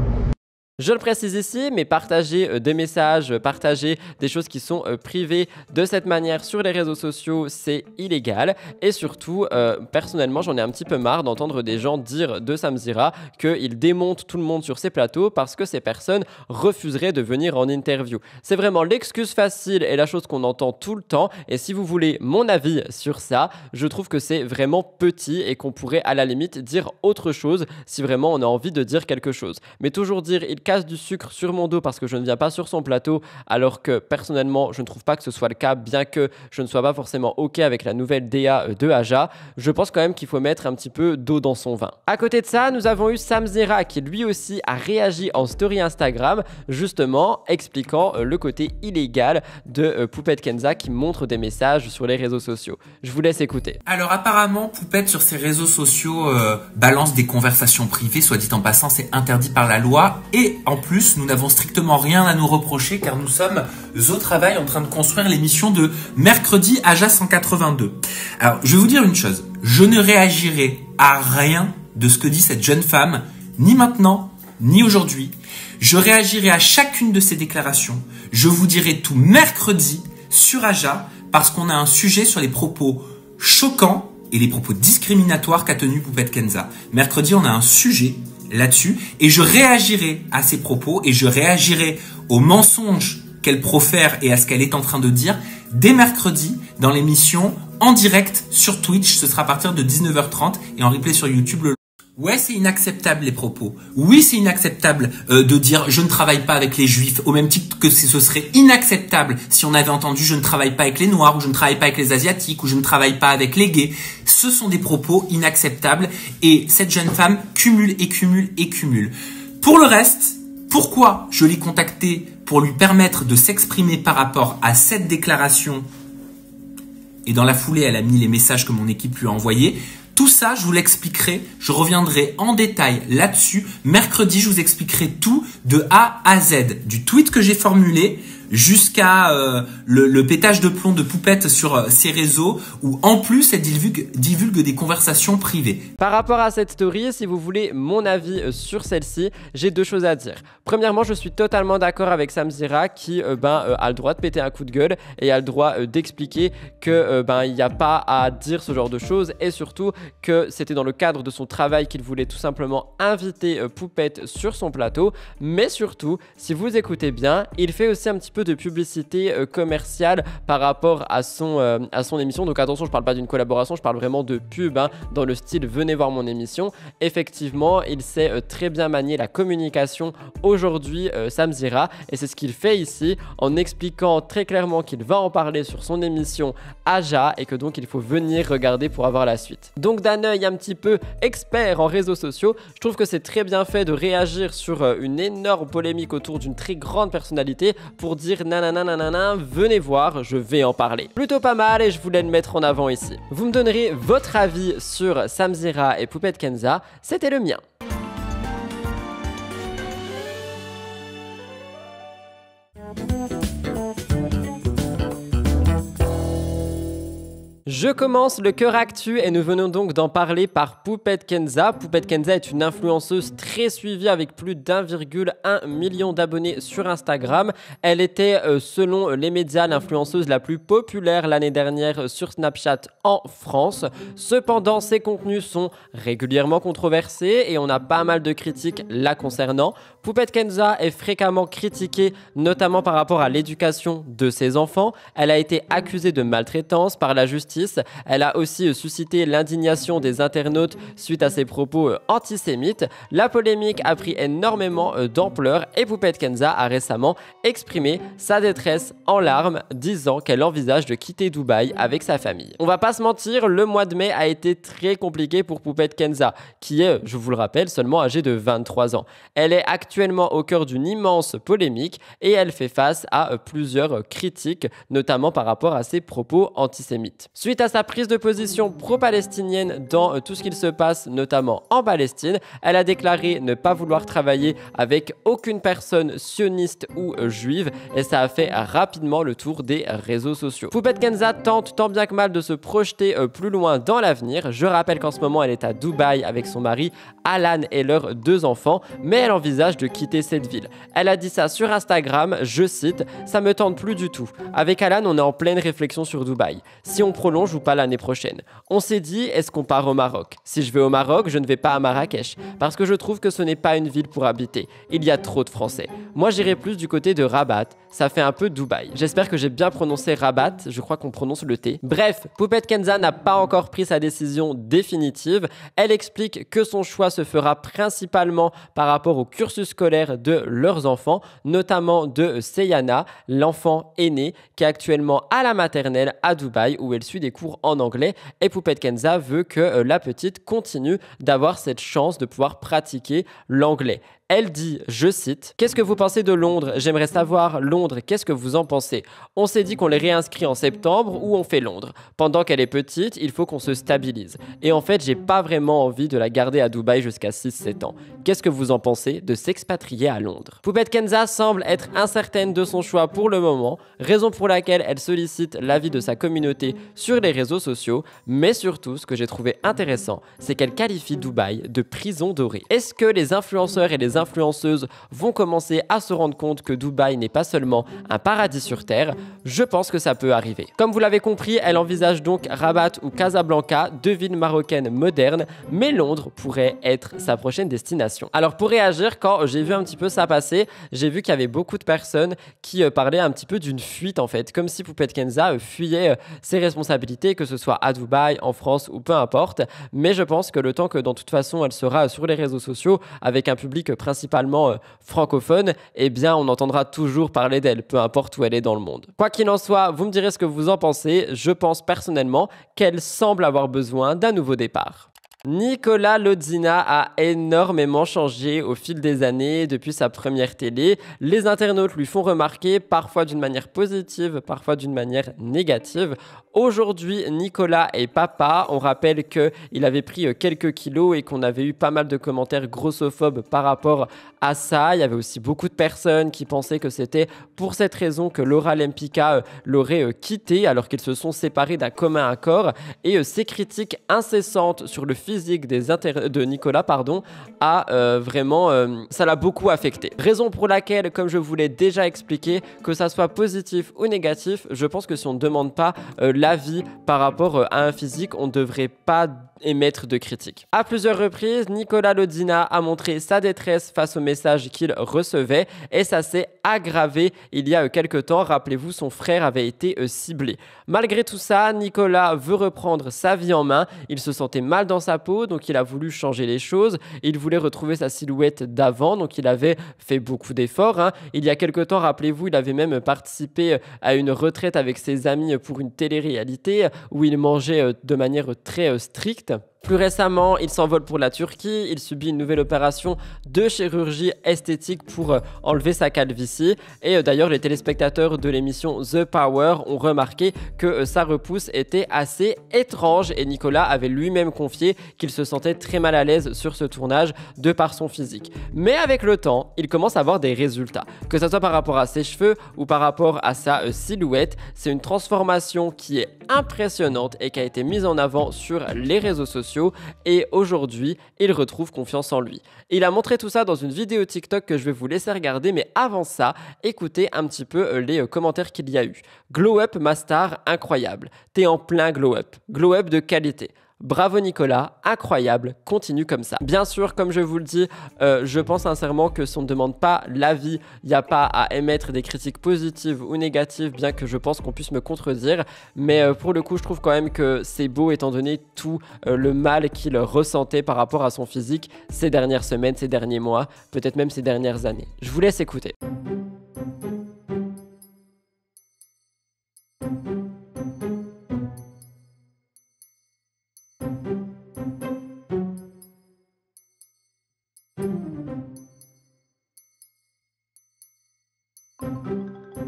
Je le précise ici, mais partager des messages, partager des choses qui sont privées de cette manière sur les réseaux sociaux, c'est illégal. Et surtout, personnellement, j'en ai un petit peu marre d'entendre des gens dire de Samzira qu'il démonte tout le monde sur ses plateaux parce que ces personnes refuseraient de venir en interview. C'est vraiment l'excuse facile et la chose qu'on entend tout le temps. Et si vous voulez mon avis sur ça, je trouve que c'est vraiment petit et qu'on pourrait à la limite dire autre chose si vraiment on a envie de dire quelque chose. Mais toujours dire il casse du sucre sur mon dos parce que je ne viens pas sur son plateau, alors que personnellement je ne trouve pas que ce soit le cas, bien que je ne sois pas forcément ok avec la nouvelle DA de Aja. Je pense quand même qu'il faut mettre un petit peu d'eau dans son vin. À côté de ça, nous avons eu Samzira qui lui aussi a réagi en story Instagram, justement expliquant le côté illégal de Poupette Kenza qui montre des messages sur les réseaux sociaux. Je vous laisse écouter. Alors apparemment Poupette sur ses réseaux sociaux balance des conversations privées, soit dit en passant c'est interdit par la loi, et en plus nous n'avons strictement rien à nous reprocher car nous sommes au travail en train de construire l'émission de mercredi Aja 182. Alors je vais vous dire une chose, je ne réagirai à rien de ce que dit cette jeune femme, ni maintenant, ni aujourd'hui. Je réagirai à chacune de ses déclarations, je vous dirai tout mercredi sur Aja parce qu'on a un sujet sur les propos choquants et les propos discriminatoires qu'a tenu Poupette Kenza. Mercredi, on a un sujet là-dessus et je réagirai à ses propos et je réagirai aux mensonges qu'elle profère et à ce qu'elle est en train de dire dès mercredi dans l'émission en direct sur Twitch. Ce sera à partir de 19h30 et en replay sur YouTube. Ouais, c'est inacceptable les propos. Oui, c'est inacceptable de dire je ne travaille pas avec les juifs, au même titre que ce serait inacceptable si on avait entendu je ne travaille pas avec les noirs, ou je ne travaille pas avec les asiatiques, ou je ne travaille pas avec les gays. Ce sont des propos inacceptables et cette jeune femme cumule et cumule et cumule. Pour le reste, pourquoi je l'ai contactée pour lui permettre de s'exprimer par rapport à cette déclaration et dans la foulée elle a mis les messages que mon équipe lui a envoyés. Tout ça, je vous l'expliquerai, je reviendrai en détail là-dessus. Mercredi, je vous expliquerai tout de A à Z, du tweet que j'ai formulé jusqu'à le pétage de plomb de Poupette sur ses réseaux, où en plus elle divulgue des conversations privées. Par rapport à cette story, si vous voulez mon avis sur celle-ci, j'ai deux choses à dire. Premièrement, je suis totalement d'accord avec Samzira qui a le droit de péter un coup de gueule et a le droit d'expliquer que il n'y a pas à dire ce genre de choses, et surtout que c'était dans le cadre de son travail qu'il voulait tout simplement inviter Poupette sur son plateau. Mais surtout, si vous écoutez bien, il fait aussi un petit peu de publicité commerciale par rapport à son émission. Donc attention, je parle pas d'une collaboration, je parle vraiment de pub dans le style venez voir mon émission. Effectivement, il sait très bien manier la communication aujourd'hui, Samzira, et c'est ce qu'il fait ici en expliquant très clairement qu'il va en parler sur son émission Aja et que donc il faut venir regarder pour avoir la suite. Donc d'un œil un petit peu expert en réseaux sociaux, je trouve que c'est très bien fait de réagir sur une énorme polémique autour d'une très grande personnalité pour dire dire nanana, venez voir, je vais en parler. Plutôt pas mal et je voulais le mettre en avant ici. Vous me donnerez votre avis sur Samzira et Poupette Kenza, c'était le mien. Je commence le cœur actu et nous venons donc d'en parler par Poupette Kenza. Poupette Kenza est une influenceuse très suivie avec plus d'1,1 million d'abonnés sur Instagram. Elle était, selon les médias, l'influenceuse la plus populaire l'année dernière sur Snapchat en France. Cependant, ses contenus sont régulièrement controversés et on a pas mal de critiques la concernant. Poupette Kenza est fréquemment critiquée, notamment par rapport à l'éducation de ses enfants. Elle a été accusée de maltraitance par la justice. Elle a aussi suscité l'indignation des internautes suite à ses propos antisémites. La polémique a pris énormément d'ampleur et Poupette Kenza a récemment exprimé sa détresse en larmes, disant qu'elle envisage de quitter Dubaï avec sa famille. On va pas se mentir, le mois de mai a été très compliqué pour Poupette Kenza, qui est, je vous le rappelle, seulement âgée de 23 ans. Elle est actuellement au cœur d'une immense polémique et elle fait face à plusieurs critiques, notamment par rapport à ses propos antisémites. Suite à sa prise de position pro-palestinienne dans tout ce qu'il se passe, notamment en Palestine, elle a déclaré ne pas vouloir travailler avec aucune personne sioniste ou juive et ça a fait rapidement le tour des réseaux sociaux. Poupette Kenza tente tant bien que mal de se projeter plus loin dans l'avenir. Je rappelle qu'en ce moment elle est à Dubaï avec son mari Alan et leurs 2 enfants, mais elle envisage de quitter cette ville. Elle a dit ça sur Instagram, je cite, « Ça me tente plus du tout. Avec Alan, on est en pleine réflexion sur Dubaï. Si on prolonge ou pas l'année prochaine. On s'est dit, est-ce qu'on part au Maroc? Si je vais au Maroc, je ne vais pas à Marrakech, parce que je trouve que ce n'est pas une ville pour habiter. Il y a trop de Français. Moi, j'irai plus du côté de Rabat. Ça fait un peu Dubaï. J'espère que j'ai bien prononcé Rabat, je crois qu'on prononce le T. Bref, Poupette Kenza n'a pas encore pris sa décision définitive. Elle explique que son choix se fera principalement par rapport au cursus scolaire de leurs enfants, notamment de Seyana, l'enfant aîné, qui est actuellement à la maternelle à Dubaï, où elle suit des cours en anglais et Poupette Kenza veut que la petite continue d'avoir cette chance de pouvoir pratiquer l'anglais. Elle dit, je cite, « Qu'est-ce que vous pensez de Londres? J'aimerais savoir, Londres, qu'est-ce que vous en pensez? On s'est dit qu'on les réinscrit en septembre ou on fait Londres. Pendant qu'elle est petite, il faut qu'on se stabilise. Et en fait, j'ai pas vraiment envie de la garder à Dubaï jusqu'à 6-7 ans. Qu'est-ce que vous en pensez de s'expatrier à Londres ?» Poupette Kenza semble être incertaine de son choix pour le moment, raison pour laquelle elle sollicite l'avis de sa communauté sur les réseaux sociaux, mais surtout, ce que j'ai trouvé intéressant, c'est qu'elle qualifie Dubaï de prison dorée. Est-ce que les influenceurs et les influenceuses vont commencer à se rendre compte que Dubaï n'est pas seulement un paradis sur terre? Je pense que ça peut arriver. Comme vous l'avez compris, elle envisage donc Rabat ou Casablanca, 2 villes marocaines modernes, mais Londres pourrait être sa prochaine destination. Alors pour réagir, quand j'ai vu un petit peu ça passer, j'ai vu qu'il y avait beaucoup de personnes qui parlaient un petit peu d'une fuite en fait, comme si Poupette Kenza fuyait ses responsabilités, que ce soit à Dubaï, en France ou peu importe, mais je pense que le temps que dans toute façon elle sera sur les réseaux sociaux avec un public principalement francophone, eh bien on entendra toujours parler d'elle, peu importe où elle est dans le monde. Quoi qu'il en soit, vous me direz ce que vous en pensez. Je pense personnellement qu'elle semble avoir besoin d'un nouveau départ. Nicolas Lodzina a énormément changé au fil des années depuis sa première télé. Les internautes lui font remarquer, parfois d'une manière positive, parfois d'une manière négative. Aujourd'hui, Nicolas est papa. On rappelle qu'il avait pris quelques kilos et qu'on avait eu pas mal de commentaires grossophobes par rapport à ça. Il y avait aussi beaucoup de personnes qui pensaient que c'était pour cette raison que Laura Lempicka l'aurait quitté alors qu'ils se sont séparés d'un commun accord. Et ces critiques incessantes sur le physique de Nicolas, a vraiment, ça l'a beaucoup affecté. Raison pour laquelle, comme je vous l'ai déjà expliqué, que ça soit positif ou négatif, je pense que si on ne demande pas l'avis par rapport à un physique, on ne devrait pas émettre de critiques. À plusieurs reprises, Nicolas Lodzina a montré sa détresse face aux messages qu'il recevait et ça s'est aggravé il y a quelques temps. Rappelez-vous, son frère avait été ciblé. Malgré tout ça, Nicolas veut reprendre sa vie en main. Il se sentait mal dans sa peau, donc il a voulu changer les choses. Il voulait retrouver sa silhouette d'avant, donc il avait fait beaucoup d'efforts. Il y a quelques temps, rappelez-vous, il avait même participé à une retraite avec ses amis pour une télé-réalité où il mangeait de manière très stricte. Plus récemment, il s'envole pour la Turquie, il subit une nouvelle opération de chirurgie esthétique pour enlever sa calvitie. Et d'ailleurs, les téléspectateurs de l'émission The Power ont remarqué que sa repousse était assez étrange et Nicolas avait lui-même confié qu'il se sentait très mal à l'aise sur ce tournage de par son physique. Mais avec le temps, il commence à avoir des résultats. Que ce soit par rapport à ses cheveux ou par rapport à sa silhouette, c'est une transformation qui est impressionnante et qui a été mise en avant sur les réseaux sociaux. Et aujourd'hui, il retrouve confiance en lui. Il a montré tout ça dans une vidéo TikTok que je vais vous laisser regarder, mais avant ça, écoutez un petit peu les commentaires qu'il y a eu. Glow up ma star, incroyable. T'es en plein glow up de qualité. Bravo Nicolas, incroyable, continue comme ça. Bien sûr, comme je vous le dis, je pense sincèrement que si on ne demande pas l'avis, il n'y a pas à émettre des critiques positives ou négatives, bien que je pense qu'on puisse me contredire. Mais pour le coup, je trouve quand même que c'est beau étant donné tout le mal qu'il ressentait par rapport à son physique ces dernières semaines, ces derniers mois, peut-être même ces dernières années. Je vous laisse écouter.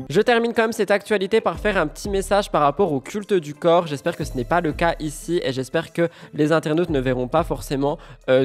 Je termine quand même cette actualité par faire un petit message par rapport au culte du corps. J'espère que ce n'est pas le cas ici et j'espère que les internautes ne verront pas forcément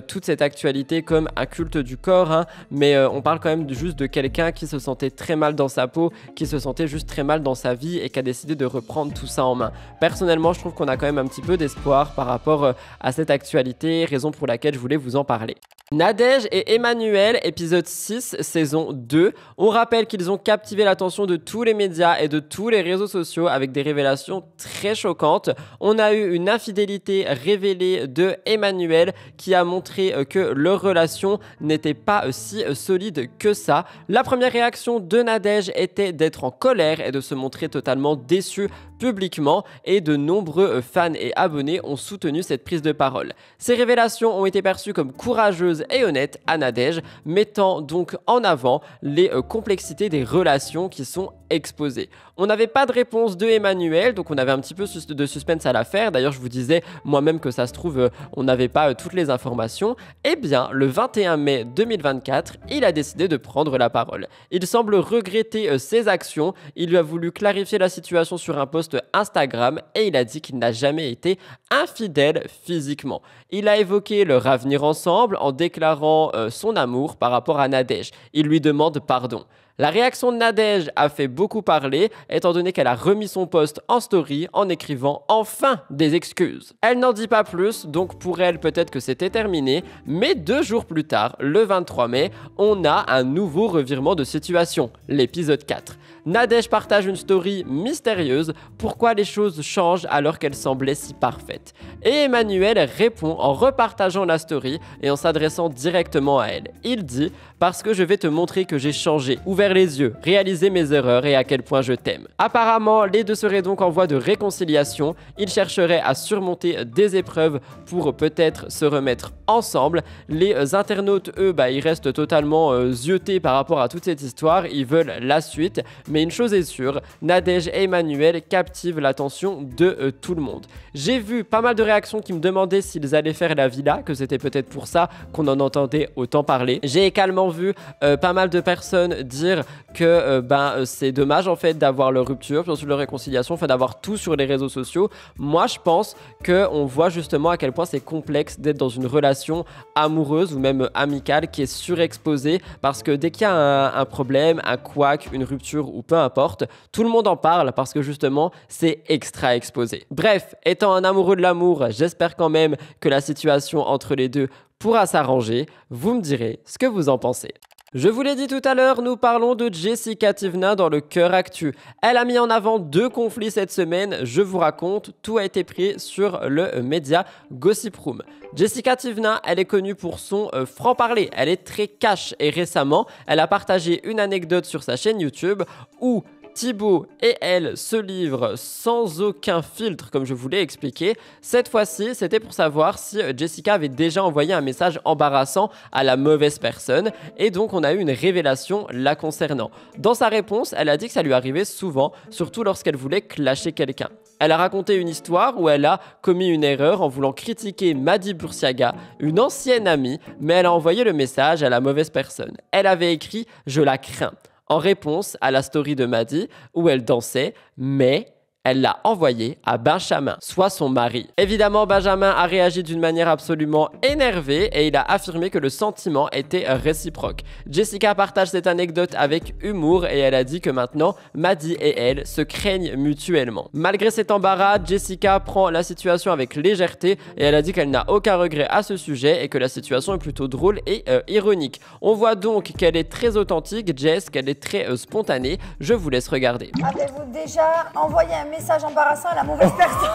toute cette actualité comme un culte du corps, hein, mais on parle quand même juste de quelqu'un qui se sentait très mal dans sa peau, qui se sentait juste très mal dans sa vie et qui a décidé de reprendre tout ça en main. Personnellement, je trouve qu'on a quand même un petit peu d'espoir par rapport à cette actualité, raison pour laquelle je voulais vous en parler. Nadège et Emmanuel, épisode 6, saison 2. On rappelle qu'ils ont captivé l'attention de tous les médias et de tous les réseaux sociaux avec des révélations très choquantes. On a eu une infidélité révélée de Emmanuel qui a montré que leur relation n'était pas si solide que ça. La première réaction de Nadège était d'être en colère et de se montrer totalement déçue publiquement et de nombreux fans et abonnés ont soutenu cette prise de parole. Ces révélations ont été perçues comme courageuses et honnêtes à Nadège, mettant donc en avant les complexités des relations qui sont exposées. On n'avait pas de réponse de Emmanuel, donc on avait un petit peu de suspense à l'affaire. D'ailleurs, je vous disais moi-même que ça se trouve, on n'avait pas toutes les informations. Eh bien, le 21 mai 2024, il a décidé de prendre la parole. Il semble regretter ses actions. Il lui a voulu clarifier la situation sur un post Instagram et il a dit qu'il n'a jamais été infidèle physiquement. Il a évoqué leur avenir ensemble en déclarant son amour par rapport à Nadège. Il lui demande pardon. La réaction de Nadège a fait beaucoup parler, étant donné qu'elle a remis son post en story en écrivant enfin des excuses. Elle n'en dit pas plus, donc pour elle peut-être que c'était terminé, mais 2 jours plus tard, le 23 mai, on a un nouveau revirement de situation, l'épisode 4. Nadège partage une story mystérieuse, pourquoi les choses changent alors qu'elles semblaient si parfaites. Et Emmanuel répond en repartageant la story et en s'adressant directement à elle. Il dit « Parce que je vais te montrer que j'ai changé, ouvert les yeux, réalisé mes erreurs et à quel point je t'aime. » Apparemment, les deux seraient donc en voie de réconciliation, ils chercheraient à surmonter des épreuves pour peut-être se remettre ensemble. Les internautes, eux, ils restent totalement ziotés par rapport à toute cette histoire, ils veulent la suite. Mais une chose est sûre, Nadège et Emmanuel captivent l'attention de tout le monde. J'ai vu pas mal de réactions qui me demandaient s'ils allaient faire la villa, que c'était peut-être pour ça qu'on en entendait autant parler. J'ai également vu pas mal de personnes dire que c'est dommage en fait d'avoir leur rupture, puis ensuite leur réconciliation, enfin d'avoir tout sur les réseaux sociaux. Moi je pense qu'on voit justement à quel point c'est complexe d'être dans une relation amoureuse ou même amicale qui est surexposée, parce que dès qu'il y a un problème, un couac, une rupture ou peu importe, tout le monde en parle parce que justement c'est extra exposé. Bref, étant un amoureux de l'amour, j'espère quand même que la situation entre les deux pourra s'arranger. Vous me direz ce que vous en pensez. Je vous l'ai dit tout à l'heure, nous parlons de Jessica Thivenin dans le Cœur Actu. Elle a mis en avant 2 conflits cette semaine, je vous raconte, tout a été pris sur le média Gossip Room. Jessica Thivenin, elle est connue pour son franc-parler, elle est très cash et récemment, elle a partagé une anecdote sur sa chaîne YouTube où Thibaut et elle se livrent sans aucun filtre, comme je vous l'ai expliqué. Cette fois-ci, c'était pour savoir si Jessica avait déjà envoyé un message embarrassant à la mauvaise personne. Et donc, on a eu une révélation la concernant. Dans sa réponse, elle a dit que ça lui arrivait souvent, surtout lorsqu'elle voulait clasher quelqu'un. Elle a raconté une histoire où elle a commis une erreur en voulant critiquer Madi Boursiaga, une ancienne amie, mais elle a envoyé le message à la mauvaise personne. Elle avait écrit « Je la crains » en réponse à la story de Madi où elle dansait, mais elle l'a envoyé à Benjamin, soit son mari. Évidemment, Benjamin a réagi d'une manière absolument énervée et il a affirmé que le sentiment était réciproque. Jessica partage cette anecdote avec humour et elle a dit que maintenant, Madi et elle se craignent mutuellement. Malgré cet embarras, Jessica prend la situation avec légèreté et elle a dit qu'elle n'a aucun regret à ce sujet et que la situation est plutôt drôle et ironique. On voit donc qu'elle est très authentique, Jess, qu'elle est très spontanée. Je vous laisse regarder. Avez-vous déjà envoyé un message embarrassant à la mauvaise personne?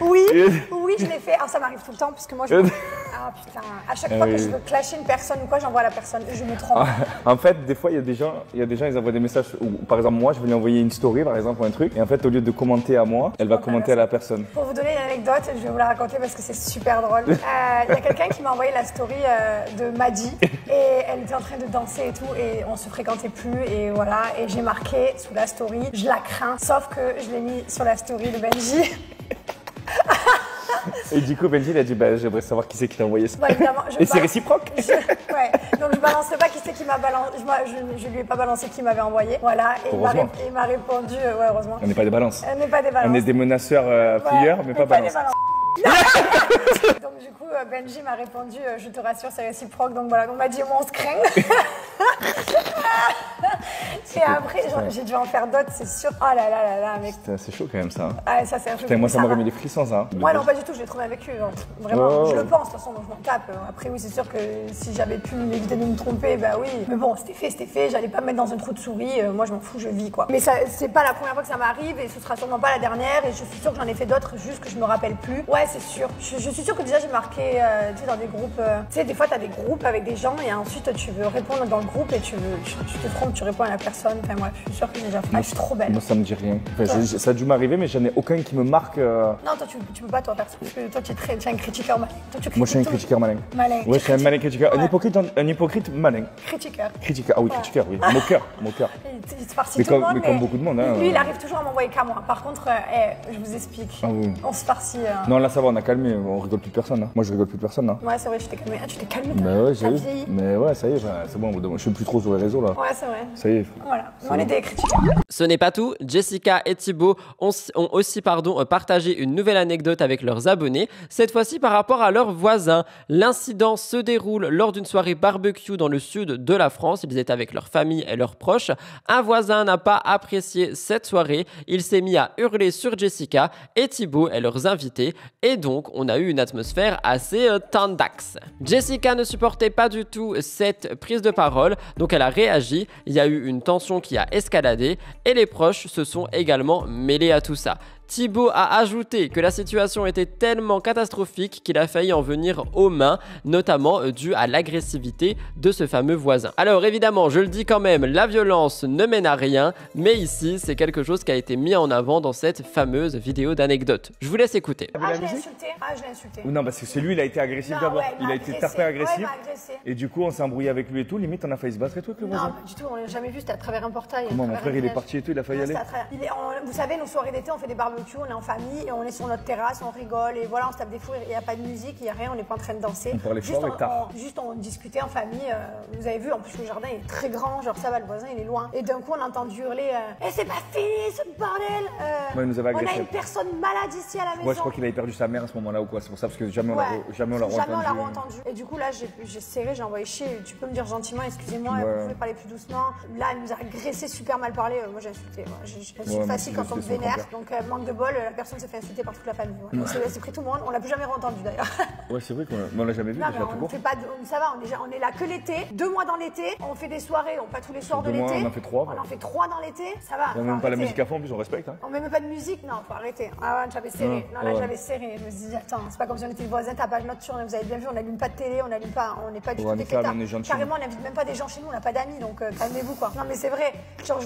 Oui, oui, je l'ai fait. Alors, ça m'arrive tout le temps, parce que moi, ah putain, à chaque fois que je veux clasher une personne ou quoi, j'envoie à la personne. Je me trompe. En fait, des fois, il y a des gens, ils envoient des messages où, par exemple, moi, je vais lui envoyer une story, par exemple, ou un truc, et en fait, au lieu de commenter à moi, elle va commenter à la personne. Pour vous donner une anecdote, je vais vous la raconter parce que c'est super drôle. Il y a quelqu'un qui m'a envoyé la story de Madi, et elle était en train de danser et tout, et on se fréquentait plus, et voilà, et j'ai marqué sous la story, je la crains, sauf que je l'ai mis sur la story de Benji. Et du coup, Benji, il a dit bah, j'aimerais savoir qui c'est qui t'a envoyé ça. Ouais, évidemment, et c'est réciproque. Ouais, donc je balancerai pas qui c'est qui m'a balancé. Je lui ai pas balancé qui m'avait envoyé. Voilà, et il m'a répondu, ouais, heureusement. On n'est pas des balances. On n'est pas des balances. On est des menaceurs fouilleurs, mais pas balances. Donc du coup, Benji m'a répondu, je te rassure, c'est réciproque. Donc voilà, on m'a dit, on se craint. Et après, j'ai dû en faire d'autres, c'est sûr. Oh là là là là, mec. C'est chaud quand même ça. Ah, ça c'est un Putain, moi ça m'aurait mis des frissons ça. Moi non, pas du tout, je l'ai trop bien vécu. Genre, vraiment, je le pense, de toute façon, donc je m'en tape. Après, oui, c'est sûr que si j'avais pu éviter de me tromper, bah oui. Mais bon, c'était fait, j'allais pas me mettre dans un trou de souris. Moi, je m'en fous, je vis quoi. Mais c'est pas la première fois que ça m'arrive et ce sera sûrement pas la dernière. Et je suis sûre que j'en ai fait d'autres, juste que je me rappelle plus. Ouais, c'est sûr. Je suis sûre que déjà j'ai marqué, tu sais, dans des groupes. Tu sais, des fois, t'as des groupes avec des gens et ensuite tu veux répondre dans le groupe et tu te trompes, tu réponds à la personne. Enfin, moi, je suis sûre que j'ai déjà fait. Ah, je suis trop belle. Moi, ça me dit rien. Enfin, ça a dû m'arriver, mais j'en ai aucun qui me marque. Non, toi, tu peux pas, toi, perso. Parce que toi, tu es un critiqueur malin. Moi, je suis un critiqueur malin. Malin. Ouais, je suis un malin critiqueur. Ouais. Un hypocrite malin. Critiqueur. Critiqueur, ah oui, critiqueur, oui. Moqueur. Il se farcit tout le monde. Mais comme beaucoup de monde. Hein, lui, il arrive toujours à m'envoyer qu'à moi. Par contre, je vous explique. Ah, oui. On se farcit. Non, là, ça va, on a calmé. On rigole plus de personne. Hein. Moi, je rigole plus de personne. Hein. Ouais, c'est vrai, je t'ai calmé. Ah, tu t'es calmé. Bah ouais, j'ai eu. Mais ouais, ça y est, c'est bon. Je suis plus trop sur les réseaux là. Ouais, c'est vrai. Ça y est. Voilà. On est des critiqueurs. Ce n'est pas tout. Jessica et Thibaut ont aussi partagé une nouvelle anecdote avec leurs abonnés, cette fois-ci par rapport à leurs voisins. L'incident se déroule lors d'une soirée barbecue dans le sud de la France. Ils étaient avec leur famille et leurs proches. Un voisin n'a pas apprécié cette soirée. Il s'est mis à hurler sur Jessica et Thibaut et leurs invités. Et donc, on a eu une atmosphère assez tendax. Jessica ne supportait pas du tout cette prise de parole, donc elle a réagi. Il y a eu une tension qui a escaladé et les proches se sont également mêlés à tout ça. Thibaut a ajouté que la situation était tellement catastrophique qu'il a failli en venir aux mains, notamment dû à l'agressivité de ce fameux voisin. Alors évidemment, je le dis quand même, la violence ne mène à rien, mais ici, c'est quelque chose qui a été mis en avant dans cette fameuse vidéo d'anecdote. Je vous laisse écouter. Ah, je l'ai insulté. Ah, je l'ai insulté. Non, parce que c'est lui, il a été agressif d'abord. Ouais, il a été tapé agressif. Ouais, et du coup, on s'est embrouillé avec lui et tout. Limite, on a failli se battre et tout avec le voisin. Non, du tout, on l'a jamais vu, c'était à travers un portail. Comment mon frère, il est parti et tout, il a failli aller. Vous savez, nos soirées d'été, on fait des barbecues, on est en famille et on est sur notre terrasse, on rigole et voilà, on se tape des fous, il n'y a pas de musique, il n'y a rien, on n'est pas en train de danser. On parlait fort et tard. Juste on discutait en famille, vous avez vu, en plus le jardin est très grand, genre ça va, le voisin il est loin. Et d'un coup on a entendu hurler c'est pas fini ce bordel ouais, il nous avait agressé. On a une personne malade ici à la maison. Ouais, je crois qu'il avait perdu sa mère à ce moment-là ou quoi, c'est pour ça, parce que jamais on l'a entendu. Et du coup là j'ai serré, j'ai envoyé chier, tu peux me dire gentiment excusez-moi, vous pouvez parler plus doucement. Là elle nous a agressé super mal parlé, moi j'ai insulté, j'insulte facile quand on me vénère, donc manque de bol, la personne s'est fait insulter par toute la famille. Ouais. C'est pris tout le monde, on l'a plus jamais entendu d'ailleurs. Ouais, c'est vrai qu'on l'a jamais vu. Non, mais on fait pas ça va, on est là que l'été, 2 mois dans l'été, on fait des soirées, pas tous les soirs de l'été. On en fait 3. On en fait 3 dans l'été, ça va. On met même pas la musique à fond, en plus on respecte. Hein. On met même pas de musique, non, faut arrêter. Ah ouais, j'avais serré. Non, là j'avais serré. Je me suis dit, attends, c'est pas comme si on était voisins, t'as pas nocturne, vous avez bien vu, on n'allume pas de télé, on n'est pas du tout des fêtards. Carrément, on n'invite même pas des gens chez nous, on n'a pas d'amis, donc calmez-vous quoi. Non, mais c'est vrai, genre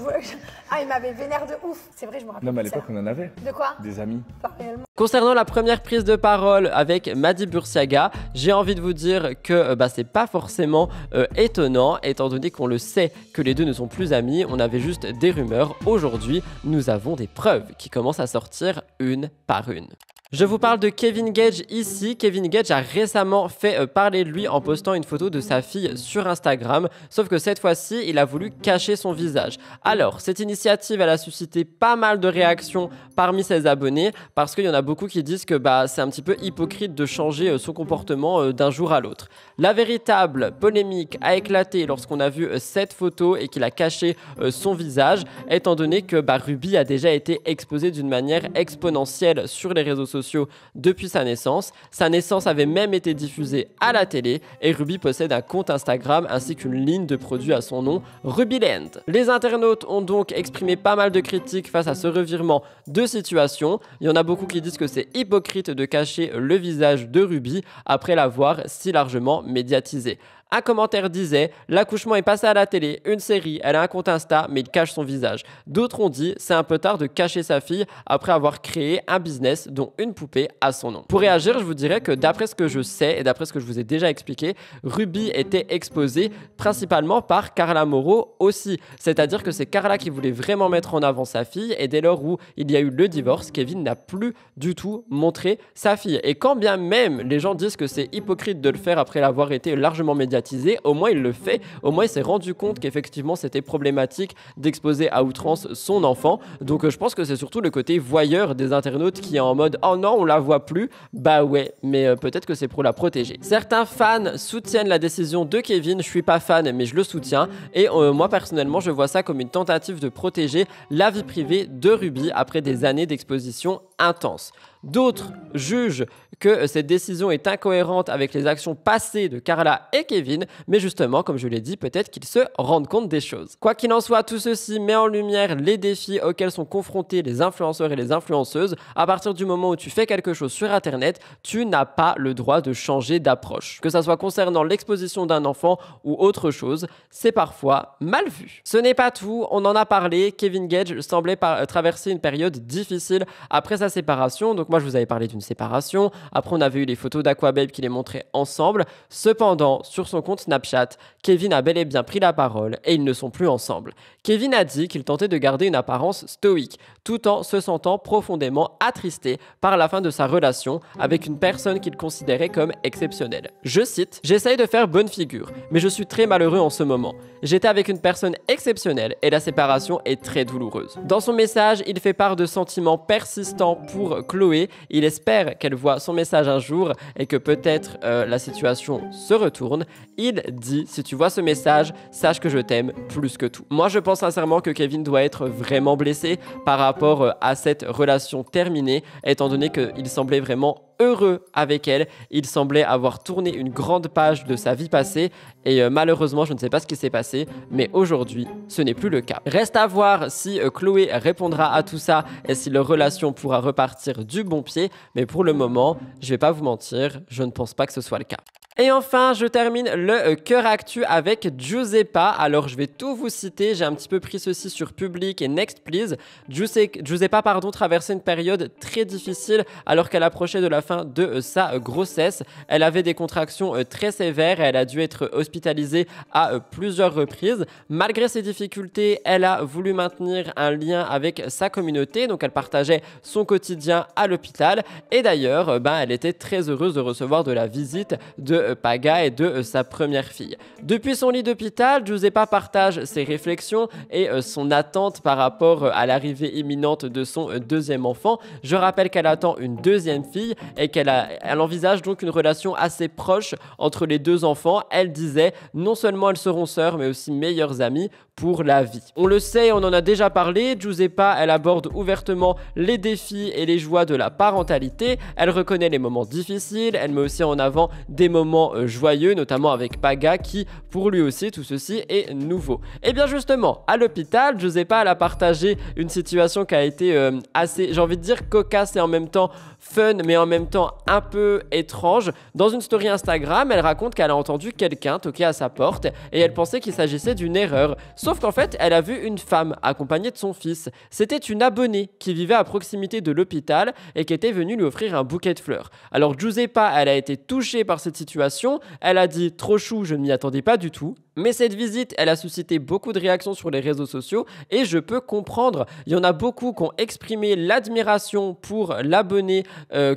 il m'avait vénère de ouf. C'est vrai, je me rappelle. Non, mais à l'époque on en avait. De quoi? Des amis. Pas réellement. Concernant la première prise de parole avec Mady Boursiaga, j'ai envie de vous dire que c'est pas forcément étonnant, étant donné qu'on le sait que les deux ne sont plus amis, on avait juste des rumeurs. Aujourd'hui, nous avons des preuves qui commencent à sortir une par une. Je vous parle de Kevin Gage ici. Kevin Gage a récemment fait parler de lui en postant une photo de sa fille sur Instagram, sauf que cette fois-ci, il a voulu cacher son visage. Alors, cette initiative, elle a suscité pas mal de réactions parmi ses abonnés, parce qu'il y en a beaucoup qui disent que c'est un petit peu hypocrite de changer son comportement d'un jour à l'autre. La véritable polémique a éclaté lorsqu'on a vu cette photo et qu'il a caché son visage, étant donné que Ruby a déjà été exposée d'une manière exponentielle sur les réseaux sociaux depuis sa naissance. Sa naissance avait même été diffusée à la télé et Ruby possède un compte Instagram ainsi qu'une ligne de produits à son nom, Rubyland. Les internautes ont donc exprimé pas mal de critiques face à ce revirement de situation. Il y en a beaucoup qui disent que c'est hypocrite de cacher le visage de Ruby après l'avoir si largement médiatisé. Un commentaire disait « L'accouchement est passé à la télé, une série, elle a un compte Insta, mais il cache son visage. » D'autres ont dit « C'est un peu tard de cacher sa fille après avoir créé un business dont une poupée a son nom. » Pour réagir, je vous dirais que d'après ce que je sais et d'après ce que je vous ai déjà expliqué, Ruby était exposée principalement par Carla Moreau aussi. C'est-à-dire que c'est Carla qui voulait vraiment mettre en avant sa fille et dès lors où il y a eu le divorce, Kevin n'a plus du tout montré sa fille. Et quand bien même les gens disent que c'est hypocrite de le faire après l'avoir été largement médiatisé, au moins il le fait, au moins il s'est rendu compte qu'effectivement c'était problématique d'exposer à outrance son enfant. Donc je pense que c'est surtout le côté voyeur des internautes qui est en mode oh non on la voit plus, ouais mais peut-être que c'est pour la protéger. Certains fans soutiennent la décision de Kevin, je suis pas fan mais je le soutiens et moi personnellement je vois ça comme une tentative de protéger la vie privée de Ruby après des années d'exposition intense. D'autres jugent que cette décision est incohérente avec les actions passées de Carla et Kevin, mais justement, comme je l'ai dit, peut-être qu'ils se rendent compte des choses. Quoi qu'il en soit, tout ceci met en lumière les défis auxquels sont confrontés les influenceurs et les influenceuses. À partir du moment où tu fais quelque chose sur Internet, tu n'as pas le droit de changer d'approche. Que ça soit concernant l'exposition d'un enfant ou autre chose, c'est parfois mal vu. Ce n'est pas tout, on en a parlé, Kevin Gage semblait traverser une période difficile après sa séparation, donc moi je vous avais parlé d'une séparation, après on avait eu les photos d'Aquababe qui les montraient ensemble. Cependant, sur son compte Snapchat, Kevin a bel et bien pris la parole et ils ne sont plus ensemble. Kevin a dit qu'il tentait de garder une apparence stoïque, tout en se sentant profondément attristé par la fin de sa relation avec une personne qu'il considérait comme exceptionnelle. Je cite « J'essaye de faire bonne figure, mais je suis très malheureux en ce moment. J'étais avec une personne exceptionnelle et la séparation est très douloureuse. » Dans son message, il fait part de sentiments persistants pour Chloé. Il espère qu'elle voit son message un jour et que peut-être la situation se retourne. Il dit « Si tu vois ce message, sache que je t'aime plus que tout. » Moi, je pense sincèrement que Kevin doit être vraiment blessé par rapport à cette relation terminée, étant donné qu'il semblait vraiment heureux avec elle, il semblait avoir tourné une grande page de sa vie passée et malheureusement je ne sais pas ce qui s'est passé mais aujourd'hui ce n'est plus le cas. Reste à voir si Chloé répondra à tout ça et si leur relation pourra repartir du bon pied, mais pour le moment je vais pas vous mentir, je ne pense pas que ce soit le cas. Et enfin, je termine le cœur actu avec Giuseppa. Alors, je vais tout vous citer. J'ai un petit peu pris ceci sur Public et Next Please. Giuseppa, traversait une période très difficile alors qu'elle approchait de la fin de sa grossesse. Elle avait des contractions très sévères et elle a dû être hospitalisée à plusieurs reprises. Malgré ces difficultés, elle a voulu maintenir un lien avec sa communauté. Donc, elle partageait son quotidien à l'hôpital. Et d'ailleurs, elle était très heureuse de recevoir de la visite de Paga et de sa première fille. Depuis son lit d'hôpital, Giuseppa partage ses réflexions et son attente par rapport à l'arrivée imminente de son deuxième enfant. Je rappelle qu'elle attend une deuxième fille et qu'elle envisage donc une relation assez proche entre les deux enfants. Elle disait non seulement elles seront sœurs mais aussi meilleures amies pour la vie. On le sait, on en a déjà parlé, Giuseppa, elle aborde ouvertement les défis et les joies de la parentalité. Elle reconnaît les moments difficiles, elle met aussi en avant des moments joyeux, notamment avec Paga qui, pour lui aussi, tout ceci est nouveau. Et bien justement, à l'hôpital, Giuseppa, elle a partagé une situation qui a été assez, j'ai envie de dire, cocasse et en même temps fun, mais en même temps un peu étrange. Dans une story Instagram, elle raconte qu'elle a entendu quelqu'un toquer à sa porte et elle pensait qu'il s'agissait d'une erreur. Sauf qu'en fait, elle a vu une femme accompagnée de son fils. C'était une abonnée qui vivait à proximité de l'hôpital et qui était venue lui offrir un bouquet de fleurs. Alors Giuseppa, elle a été touchée par cette situation. Elle a dit « trop chou, je ne m'y attendais pas du tout ». Mais cette visite, elle a suscité beaucoup de réactions sur les réseaux sociaux et je peux comprendre. Il y en a beaucoup qui ont exprimé l'admiration pour l'abonnée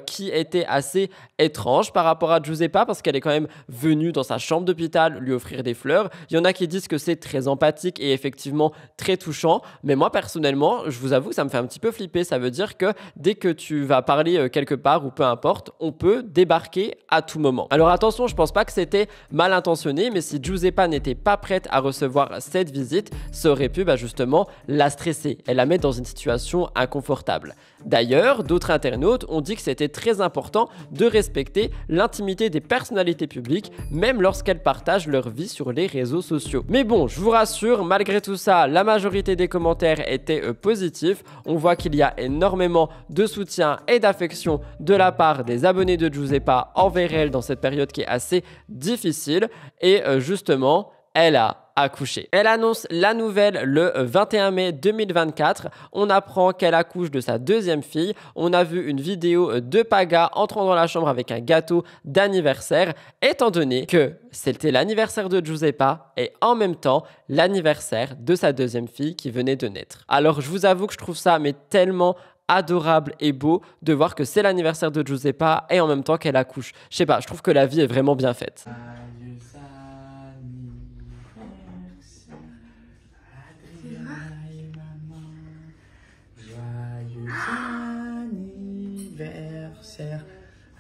qui était assez étrange par rapport à Giuseppa parce qu'elle est quand même venue dans sa chambre d'hôpital lui offrir des fleurs. Il y en a qui disent que c'est très empathique et effectivement très touchant. Mais moi, personnellement, je vous avoue que ça me fait un petit peu flipper. Ça veut dire que dès que tu vas parler quelque part ou peu importe, on peut débarquer à tout moment. Alors attention, je pense pas que c'était mal intentionné, mais si Giuseppa n'était pas prête à recevoir cette visite, ça aurait pu justement la stresser et la mettre dans une situation inconfortable. D'ailleurs, d'autres internautes ont dit que c'était très important de respecter l'intimité des personnalités publiques, même lorsqu'elles partagent leur vie sur les réseaux sociaux. Mais bon, je vous rassure, malgré tout ça, la majorité des commentaires étaient positifs. On voit qu'il y a énormément de soutien et d'affection de la part des abonnés de Giuseppa envers elle dans cette période qui est assez difficile. Et justement, elle a accouché. Elle annonce la nouvelle le 21 mai 2024. On apprend qu'elle accouche de sa deuxième fille. On a vu une vidéo de Paga entrant dans la chambre avec un gâteau d'anniversaire, étant donné que c'était l'anniversaire de Giuseppa et en même temps l'anniversaire de sa deuxième fille qui venait de naître. Alors je vous avoue que je trouve ça tellement adorable et beau de voir que c'est l'anniversaire de Giuseppa et en même temps qu'elle accouche. Je sais pas, je trouve que la vie est vraiment bien faite.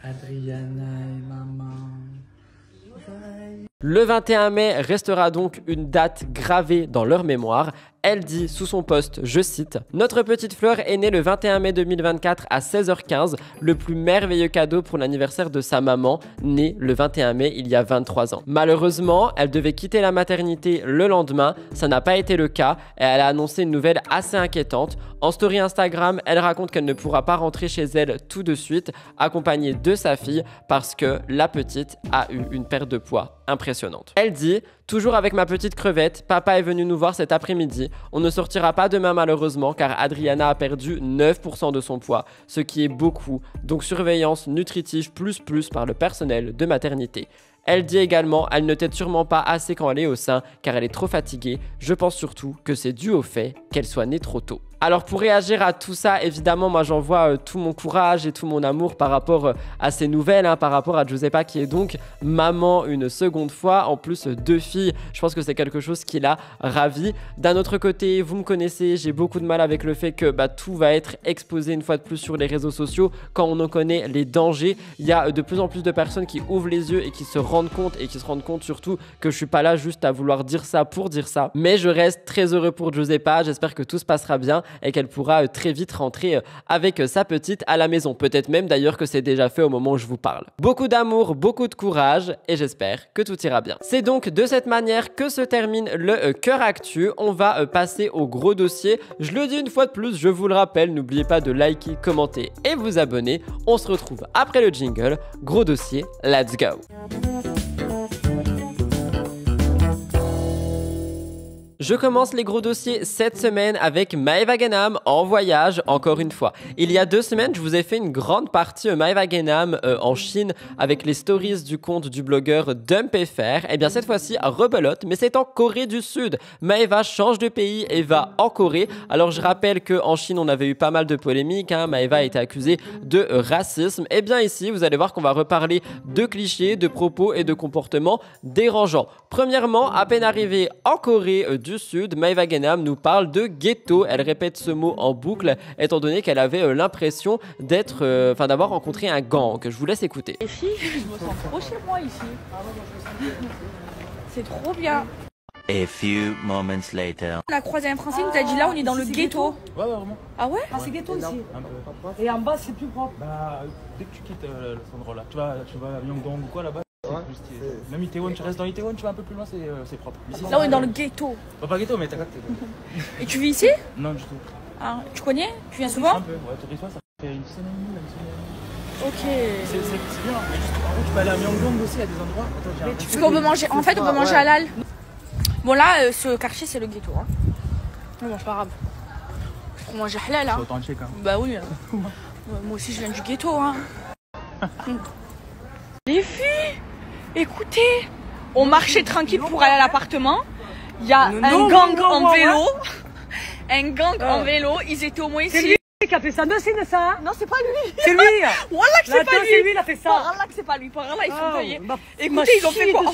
Adriana et maman. Le 21 mai restera donc une date gravée dans leur mémoire. Elle dit sous son post, je cite, « Notre petite fleur est née le 21 mai 2024 à 16h15, le plus merveilleux cadeau pour l'anniversaire de sa maman, née le 21 mai il y a 23 ans. » Malheureusement, elle devait quitter la maternité le lendemain, ça n'a pas été le cas et elle a annoncé une nouvelle assez inquiétante. En story Instagram, elle raconte qu'elle ne pourra pas rentrer chez elle tout de suite, accompagnée de sa fille, parce que la petite a eu une perte de poids impressionnante. Elle dit « Toujours avec ma petite crevette, papa est venu nous voir cet après-midi. On ne sortira pas demain malheureusement car Adriana a perdu 9% de son poids, ce qui est beaucoup, donc surveillance nutritive plus par le personnel de maternité. » Elle dit également, elle ne t'aide sûrement pas assez quand elle est au sein car elle est trop fatiguée. Je pense surtout que c'est dû au fait qu'elle soit née trop tôt. Alors pour réagir à tout ça, évidemment, moi j'envoie tout mon courage et tout mon amour par rapport à ces nouvelles, par rapport à Giuseppa qui est donc maman une seconde fois, en plus 2 filles. Je pense que c'est quelque chose qui l'a ravie. D'un autre côté, vous me connaissez, j'ai beaucoup de mal avec le fait que tout va être exposé une fois de plus sur les réseaux sociaux. Quand on en connaît les dangers, il y a de plus en plus de personnes qui ouvrent les yeux et qui se rendent compte surtout que je suis pas là juste à vouloir dire ça pour dire ça. Mais je reste très heureux pour Giuseppa, j'espère que tout se passera bien et qu'elle pourra très vite rentrer avec sa petite à la maison. Peut-être même d'ailleurs que c'est déjà fait au moment où je vous parle. Beaucoup d'amour, beaucoup de courage et j'espère que tout ira bien. C'est donc de cette manière que se termine le Cœur Actu. On va passer au gros dossier. Je le dis une fois de plus, je vous le rappelle, n'oubliez pas de liker, commenter et vous abonner. On se retrouve après le jingle. Gros dossier, let's go! Je commence les gros dossiers cette semaine avec Maeva Genam en voyage encore une fois. Il y a 2 semaines, je vous ai fait une grande partie Maeva Genam en Chine avec les stories du compte du blogueur DumpFR. Et bien cette fois-ci, rebelote, mais c'est en Corée du Sud. Maeva change de pays et va en Corée. Alors je rappelle qu'en Chine, on avait eu pas mal de polémiques. Maeva a été accusée de racisme. Et bien ici, vous allez voir qu'on va reparler de clichés, de propos et de comportements dérangeants. Premièrement, à peine arrivée en Corée du Sud, Maeva Genam nous parle de ghetto. Elle répète ce mot en boucle, étant donné qu'elle avait l'impression d'avoir rencontré un gang. Je vous laisse écouter. Les filles, je me sens trop chez moi ici. C'est trop bien. A few moments later. On a croisé un Français, il nous a dit là on est dans le ghetto. Ouais, vraiment. Ah ouais? C'est ghetto ici. Et en bas c'est plus propre. Bah dès que tu quittes cet endroit-là, tu vas à Myeongdong ou quoi là-bas. Même Itaewon, tu restes dans Itaewon, tu vas un peu plus loin, c'est propre. Ici, là on est dans le ghetto. Pas ghetto, mais t'as capté. Et tu vis ici? Non, du tout. Ah, tu connais? Tu viens souvent? Un peu, ouais, tourisme, ça fait une semaine et demie. Ok. C'est bien, mais juste, en gros, tu peux aller à Myeongdong aussi, il y a des endroits. Parce qu'on peut manger, en fait, on peut manger halal. Bon là, ce quartier c'est le ghetto. Hein. Non, c'est pas grave. Pour manger halal. Hein. C'est authentique. Hein. Bah oui. Moi aussi je viens du ghetto. Hein. Les filles, écoutez, on marchait tranquille pour aller à l'appartement. Il y a un gang en vélo. Un gang en vélo. Ils étaient au moins ici. C'est lui qui a fait ça. Non, c'est ça. Non, c'est pas lui. C'est lui. Wallah que c'est pas lui. C'est lui, il a fait ça. Wallah que c'est pas lui. Wallah, ils sont taillés. Écoutez, ils ont fait quoi?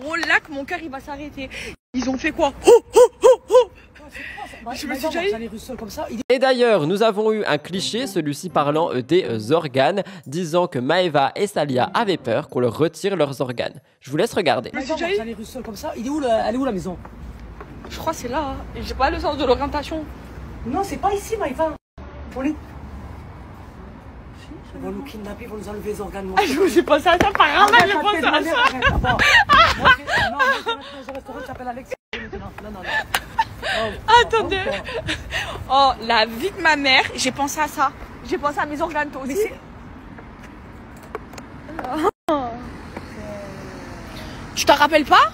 Wallah que mon cœur il va s'arrêter. Ils ont fait quoi? Je me suis déjà comme ça. Et d'ailleurs, nous avons eu un cliché, celui-ci parlant des organes, disant que Maeva et Salia avaient peur qu'on leur retire leurs organes. Je vous laisse regarder. Comme ça. Elle est où la maison? Je crois que c'est là. Hein. Et j'ai pas le sens de l'orientation. Non, c'est pas ici, Maïva. Ils vont nous kidnapper, ils vont nous enlever les organes. Je sais pas ça, par grave, je pense à ça. Non, je resterai, tu appelles Alex. Non. Attendez. Oh, la vie de ma mère, j'ai pensé à ça. J'ai pensé à mes organes, toi aussi. Tu t'en rappelles pas?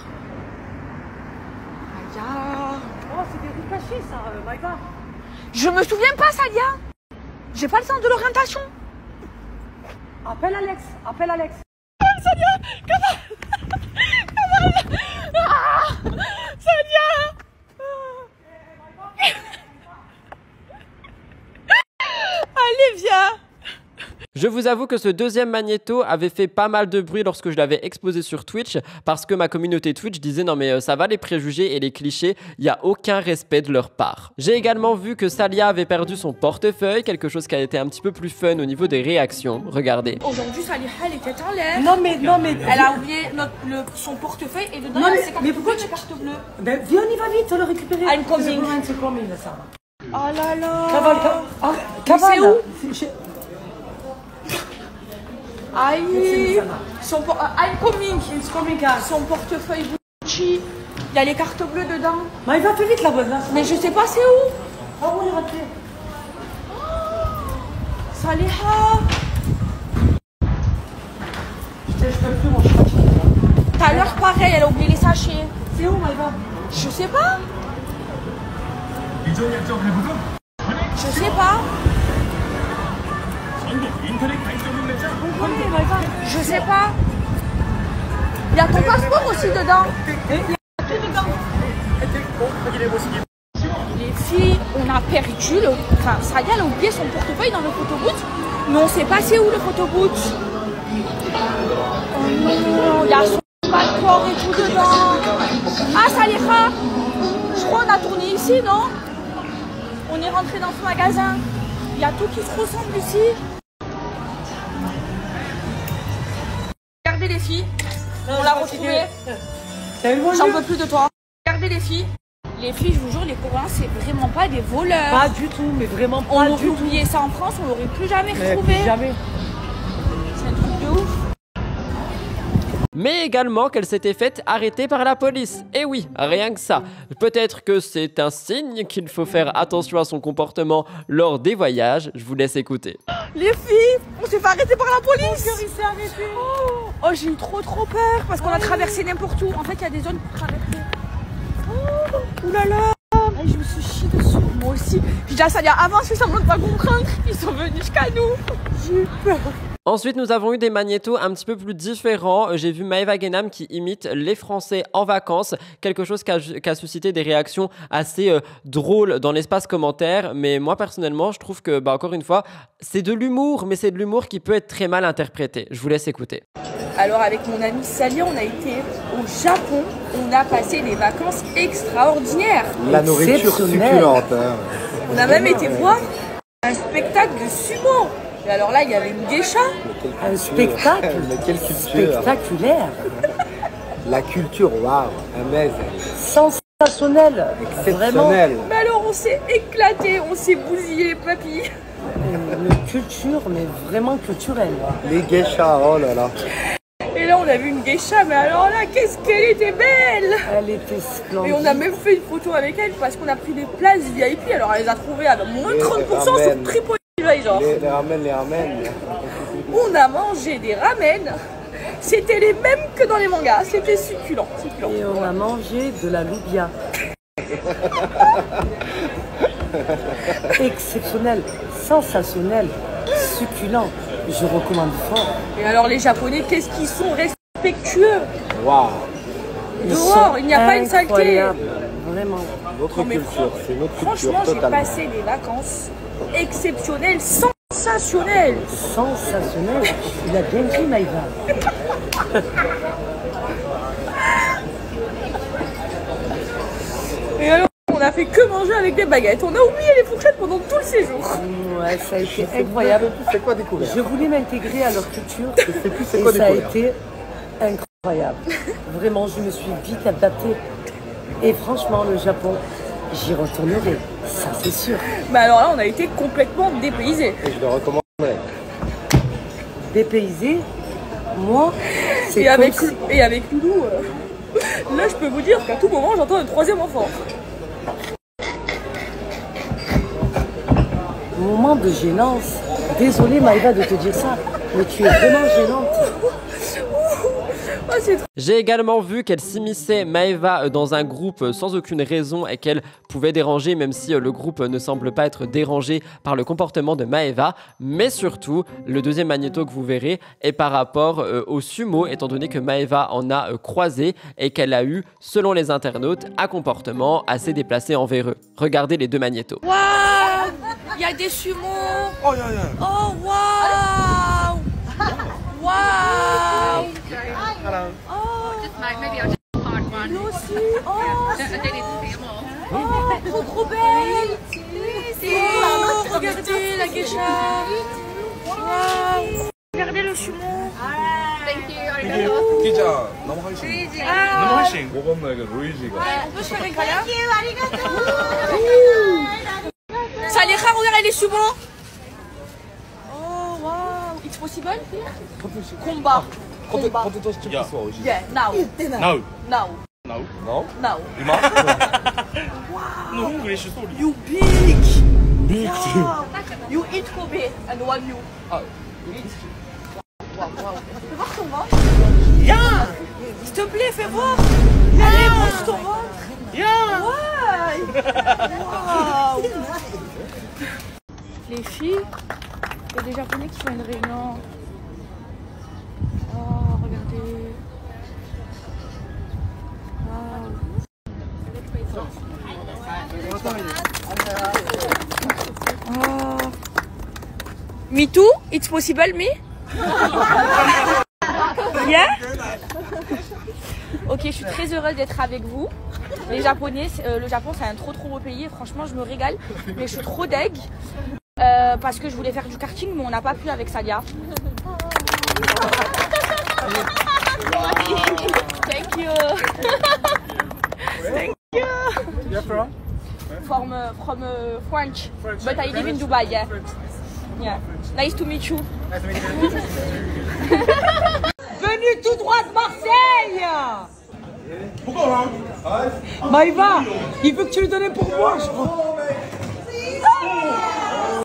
Oh, c'est des rues cachées, ça, Maïva. Je me souviens pas, Salia. J'ai pas le sens de l'orientation. Appelle Alex. Salia, comment Salia. Allez, viens. Je vous avoue que ce deuxième magnéto avait fait pas mal de bruit lorsque je l'avais exposé sur Twitch parce que ma communauté Twitch disait non mais ça va les préjugés et les clichés, il n'y a aucun respect de leur part. J'ai également vu que Salia avait perdu son portefeuille, quelque chose qui a été un petit peu plus fun au niveau des réactions. Regardez. Aujourd'hui Salia elle était en l'air. Non mais elle a oublié son portefeuille et dedans il y a ses cartes bleues. Pourquoi tu cartes bleues? Ben viens, on y va vite, on le récupérer. I'm coming. C'est coming ça. Oh là là. Cavale. C'est où? Aïe, I'm coming. Son portefeuille Gucci, il y a les cartes bleues dedans. Mais il va plus vite là, mais je sais pas c'est où. Ah oui, il va plus. Saliha. Je peux plus, moi je suis fatiguée. Tout à l'heure pareil, elle a oublié les sachets. C'est où Maïva? Je sais pas. Je sais pas. Je sais pas. Il y a ton passeport aussi dedans. Il y a tout dedans. Les filles, on a perdu le... Enfin, Salia, elle a oublié son portefeuille dans le photoboot. Mais on sait pas c'est où le photoboot. Oh non, il y a son passeport et tout dedans. Ah, Saliha, je crois qu'on a tourné ici, non? On est rentré dans ce magasin. Il y a tout qui se ressemble ici. Regardez les filles, on l'a retrouvée. J'en peux plus de toi. Regardez les filles. Les filles, je vous jure, les Coréens, c'est vraiment pas des voleurs. Pas du tout, mais vraiment pas du tout. On aurait oublié ça en France, on l'aurait plus jamais retrouvé. Jamais. C'est un truc de ouf. Mais également qu'elle s'était faite arrêter par la police. Et oui, rien que ça. Peut-être que c'est un signe qu'il faut faire attention à son comportement lors des voyages. Je vous laisse écouter. Les filles, on s'est fait arrêter par la police. Il s'est arrêté. Oh, j'ai eu trop peur parce qu'on a traversé n'importe où. En fait, il y a des zones pour traverser. Oh, oulala. Je me suis chiée dessus. Moi aussi. J'ai dit à Salia, avance, fais semblant de pas comprendre. Ils sont venus jusqu'à nous. J'ai eu peur. Ensuite, nous avons eu des magnétos un petit peu plus différents. J'ai vu Maeva Genam qui imite les Français en vacances, quelque chose qui a suscité des réactions assez drôles dans l'espace commentaire. Mais moi, personnellement, je trouve que, encore une fois, c'est de l'humour, mais c'est de l'humour qui peut être très mal interprété. Je vous laisse écouter. Alors, avec mon amie Salia, on a été au Japon. On a passé des vacances extraordinaires. La nourriture succulente. Hein. On a même été voir un spectacle de sumo. Et alors là, il y avait une geisha. Un spectacle. Mais quelle culture. Spectaculaire. La culture, waouh, amazing. Sensationnel. Exceptionnel. Mais alors, on s'est éclaté, on s'est bousillé, papy. Une culture, mais vraiment culturelle. Les geishas, oh là là. Et là, on a vu une geisha, mais alors là, qu'est-ce qu'elle était belle! Elle était splendide. Et on a même fait une photo avec elle parce qu'on a pris des places VIP. Alors, elle les a trouvées à moins 30% sur Tripoli. Genre. Les ramen. On a mangé des ramen. C'était les mêmes que dans les mangas, c'était succulent. Et on a mangé de la loubia. Exceptionnel, sensationnel, succulent. Je recommande fort. Et alors les Japonais, qu'est-ce qu'ils sont respectueux. Waouh. Dehors, il n'y a pas une saleté. Vraiment. Notre culture, c'est notre culture franchement, j'ai totalement. passé des vacances exceptionnelles, sensationnelles. Sensationnel. Il a bien pris Maïva. Et alors, on a fait que manger avec des baguettes. On a oublié les fourchettes pendant tout le séjour. Ouais, ça a été incroyable. C'est quoi découvrir? Je voulais m'intégrer à leur culture. Je sais plus c'est Et quoi ça a découvrir. été incroyable. Vraiment, je me suis vite adaptée. Et franchement, le Japon, j'y retournerai. Ça, c'est sûr. Mais alors là, on a été complètement dépaysés. Et je le recommanderais. Dépaysé, moi, c'est Et avec Loulou, là, je peux vous dire qu'à tout moment, j'entends un troisième enfant. Moment de gênance. Désolée, Maïva, de te dire ça, mais tu es vraiment gênante. J'ai également vu qu'elle s'immisçait Maëva dans un groupe sans aucune raison et qu'elle pouvait déranger, même si le groupe ne semble pas être dérangé par le comportement de Maëva. Mais surtout, le deuxième magnéto que vous verrez est par rapport au sumo, étant donné que Maëva en a croisé et qu'elle a eu, selon les internautes, un comportement assez déplacé envers eux. Regardez les deux magnétos. Waouh, il y a des sumos. Oh waouh. Waouh. Nous aussi. Trop belle. Oh, regardez la geisha. Waouh. Regardez le sumo. 기자 너무 훨씬 너무 훨씬 모범나게 로이지가 On peut se faire un câlin. Saleha, regarde les sumo. Oh wow, it's possible? Combat. 포테토 스튜디오스 오이시 Yeah, now. Now. Now. Now? Now? Now. 이마? Wow. English story. You big. Big. Wow. You eat Kobe and one you. Wow, wow. Fais voir ton ventre. Yeah. S'il te plaît, fais voir. Yeah. Allez, montre ton ventre. Yeah. Ouais. Wow. Les filles, il y a des Japonais qui font une réunion. Oh, regardez. Wow. Oh. Me too? It's possible, me? Yeah? Ok, je suis très heureuse d'être avec vous. Les Japonais, le Japon, c'est un trop beau pays. Franchement, je me régale. Mais je suis trop deg. Parce que je voulais faire du karting, mais on n'a pas pu avec Salia. Thank you. Thank you. You're from? From French, but I live in Dubai. Yeah. Yeah. Nice to meet you. Nice to meet you. Venu tout droit de Marseille. Pourquoi Maïva, il veut que tu lui donnes pour moi, je crois.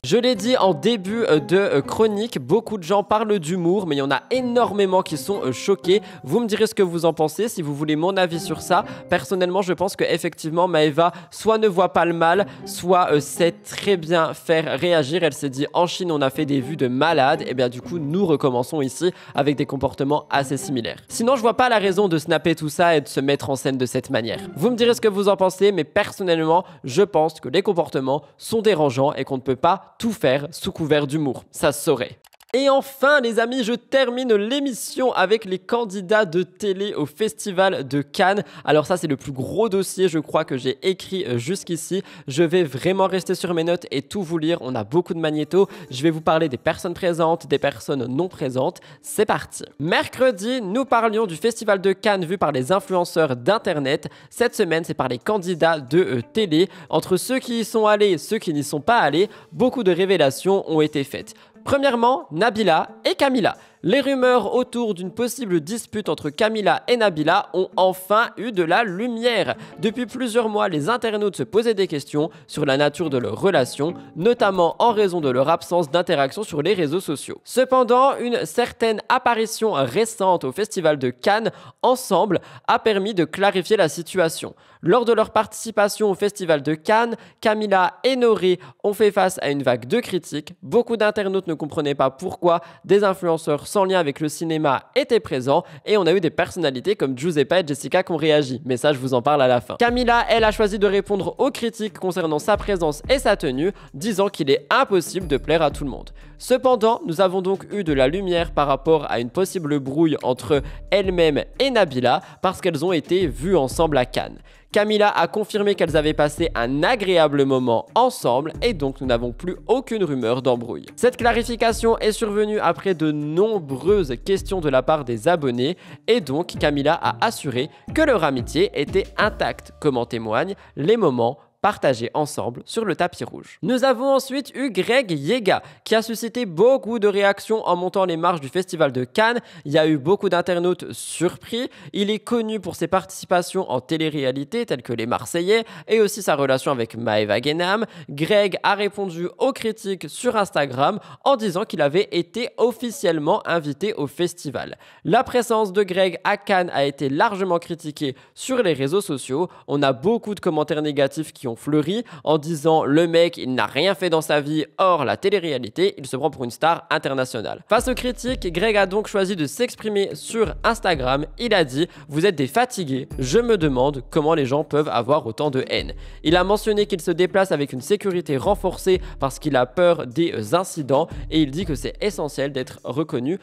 Je l'ai dit en début de chronique, beaucoup de gens parlent d'humour, mais il y en a énormément qui sont choqués. Vous me direz ce que vous en pensez, si vous voulez mon avis sur ça. Personnellement, je pense qu'effectivement, Maëva soit ne voit pas le mal, soit sait très bien faire réagir. Elle s'est dit, en Chine, on a fait des vues de malades. Et bien du coup, nous recommençons ici avec des comportements assez similaires. Sinon, je vois pas la raison de snapper tout ça et de se mettre en scène de cette manière. Vous me direz ce que vous en pensez, mais personnellement, je pense que les comportements sont dérangeants et qu'on ne peut pas tout faire sous couvert d'humour, ça se saurait. Et enfin les amis, je termine l'émission avec les candidats de télé au Festival de Cannes. Alors ça c'est le plus gros dossier je crois que j'ai écrit jusqu'ici. Je vais vraiment rester sur mes notes et tout vous lire, on a beaucoup de magnétos. Je vais vous parler des personnes présentes, des personnes non présentes. C'est parti. Mercredi, nous parlions du Festival de Cannes vu par les influenceurs d'internet. Cette semaine c'est par les candidats de télé. Entre ceux qui y sont allés et ceux qui n'y sont pas allés, beaucoup de révélations ont été faites. Premièrement, Nabila et Camila. Les rumeurs autour d'une possible dispute entre Camila et Nabila ont enfin eu de la lumière. Depuis plusieurs mois, les internautes se posaient des questions sur la nature de leur relation, notamment en raison de leur absence d'interaction sur les réseaux sociaux. Cependant, une certaine apparition récente au Festival de Cannes ensemble a permis de clarifier la situation. Lors de leur participation au Festival de Cannes, Camila et Noré ont fait face à une vague de critiques. Beaucoup d'internautes ne comprenaient pas pourquoi des influenceurs sans lien avec le cinéma étaient présents et on a eu des personnalités comme Giuseppa et Jessica qui ont réagi. Mais ça, je vous en parle à la fin. Camila, elle, a choisi de répondre aux critiques concernant sa présence et sa tenue, disant qu'il est impossible de plaire à tout le monde. Cependant, nous avons donc eu de la lumière par rapport à une possible brouille entre elle-même et Nabila parce qu'elles ont été vues ensemble à Cannes. Camila a confirmé qu'elles avaient passé un agréable moment ensemble et donc nous n'avons plus aucune rumeur d'embrouille. Cette clarification est survenue après de nombreuses questions de la part des abonnés et donc Camila a assuré que leur amitié était intacte, comme en témoignent les moments partagés ensemble sur le tapis rouge. Nous avons ensuite eu Greg Yega qui a suscité beaucoup de réactions en montant les marches du Festival de Cannes. Il y a eu beaucoup d'internautes surpris. Il est connu pour ses participations en télé-réalité telles que Les Marseillais et aussi sa relation avec Maëva Guénam. Greg a répondu aux critiques sur Instagram en disant qu'il avait été officiellement invité au festival. La présence de Greg à Cannes a été largement critiquée sur les réseaux sociaux. On a beaucoup de commentaires négatifs qui ont fleuri en disant le mec il n'a rien fait dans sa vie hors la télé-réalité, il se prend pour une star internationale. Face aux critiques, Greg a donc choisi de s'exprimer sur Instagram. Il a dit « Vous êtes des fatigués, je me demande comment les gens peuvent avoir autant de haine ». Il a mentionné qu'il se déplace avec une sécurité renforcée parce qu'il a peur des incidents et il dit que c'est essentiel d'être reconnu,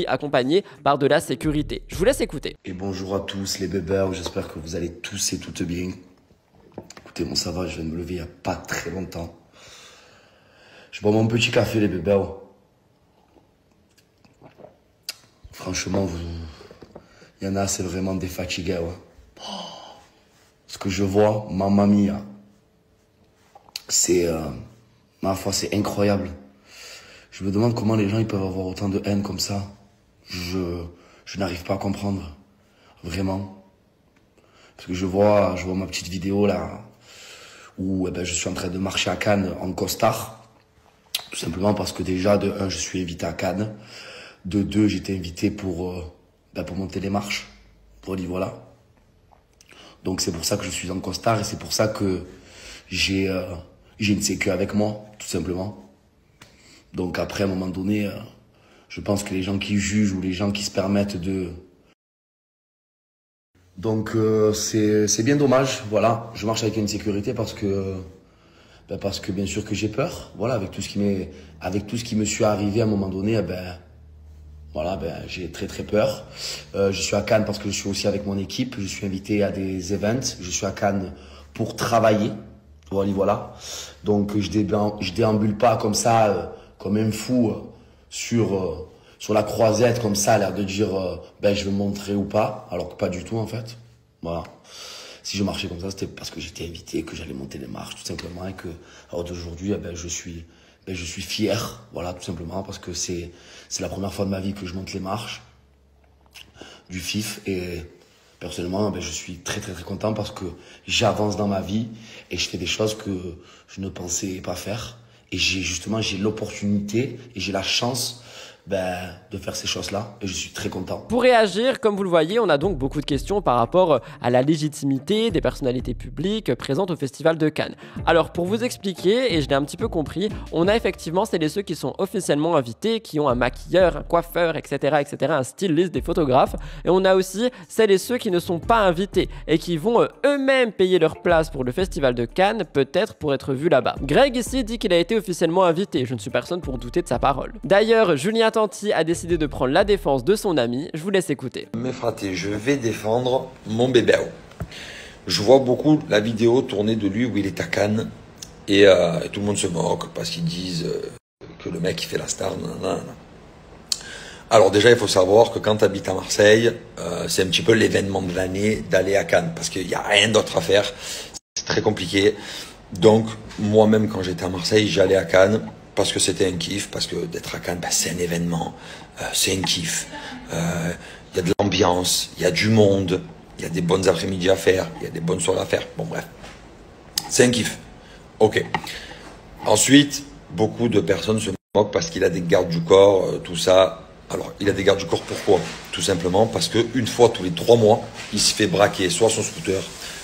accompagné par de la sécurité. Je vous laisse écouter. Et bonjour à tous les bébés, j'espère que vous allez tous et toutes bien. Écoutez, bon ça va, je viens de me lever il n'y a pas très longtemps. Je bois mon petit café les bébés. Franchement, il y en a, c'est vraiment des fatigués. Ce que je vois, mamma mia, c'est, ma foi, c'est incroyable. Je me demande comment les gens ils peuvent avoir autant de haine comme ça. Je n'arrive pas à comprendre, vraiment. Parce que je vois ma petite vidéo là, où je suis en train de marcher à Cannes en costard. Tout simplement parce que déjà, de 1, je suis invité à Cannes. De 2, j'étais invité pour monter les marches. Voilà. Donc c'est pour ça que je suis en costard et c'est pour ça que j'ai une sécu avec moi, tout simplement. Donc après, à un moment donné, je pense que les gens qui jugent ou les gens qui se permettent de... Donc c'est bien dommage, voilà. Je marche avec une sécurité parce que bien sûr que j'ai peur. Voilà, avec tout ce qui me suis arrivé à un moment donné, j'ai très peur. Je suis à Cannes parce que je suis aussi avec mon équipe. Je suis invité à des events. Je suis à Cannes pour travailler. Voilà. Donc je déambule pas comme ça, comme un fou sur la croisette comme ça, à l'air de dire je vais me montrer ou pas, alors que pas du tout en fait. Voilà. Si je marchais comme ça, c'était parce que j'étais invité, que j'allais monter les marches, tout simplement, et que d'aujourd'hui, je suis fier, voilà, tout simplement, parce que c'est la première fois de ma vie que je monte les marches du FIF, et personnellement, je suis très content parce que j'avance dans ma vie et je fais des choses que je ne pensais pas faire, et j'ai l'opportunité et j'ai la chance de faire ces choses-là et je suis très content. Pour réagir, comme vous le voyez, on a donc beaucoup de questions par rapport à la légitimité des personnalités publiques présentes au Festival de Cannes. Alors pour vous expliquer, et je l'ai un petit peu compris, on a effectivement celles et ceux qui sont officiellement invités, qui ont un maquilleur, un coiffeur, etc., un styliste, des photographes, et on a aussi celles et ceux qui ne sont pas invités et qui vont eux-mêmes payer leur place pour le Festival de Cannes, peut-être pour être vus là-bas. Greg ici dit qu'il a été officiellement invité, je ne suis personne pour douter de sa parole. D'ailleurs, Julien Tanti a décidé de prendre la défense de son ami, je vous laisse écouter. Mes fratés, je vais défendre mon bébé. Je vois beaucoup la vidéo tournée de lui où il est à Cannes et tout le monde se moque parce qu'ils disent que le mec il fait la star. Nanana. Alors déjà il faut savoir que quand tu habites à Marseille, c'est un petit peu l'événement de l'année d'aller à Cannes parce qu'il n'y a rien d'autre à faire, c'est très compliqué. Donc moi-même quand j'étais à Marseille, j'allais à Cannes parce que c'était un kiff, parce que d'être à Cannes, bah, c'est un événement, c'est un kiff. Il y a de l'ambiance, il y a du monde, il y a des bonnes après-midi à faire, il y a des bonnes soirées à faire. Bon, bref, c'est un kiff. Ok. Ensuite, beaucoup de personnes se moquent parce qu'il a des gardes du corps, tout ça. Alors, il a des gardes du corps pourquoi? Tout simplement parce qu'une fois tous les 3 mois, il se fait braquer soit son scooter,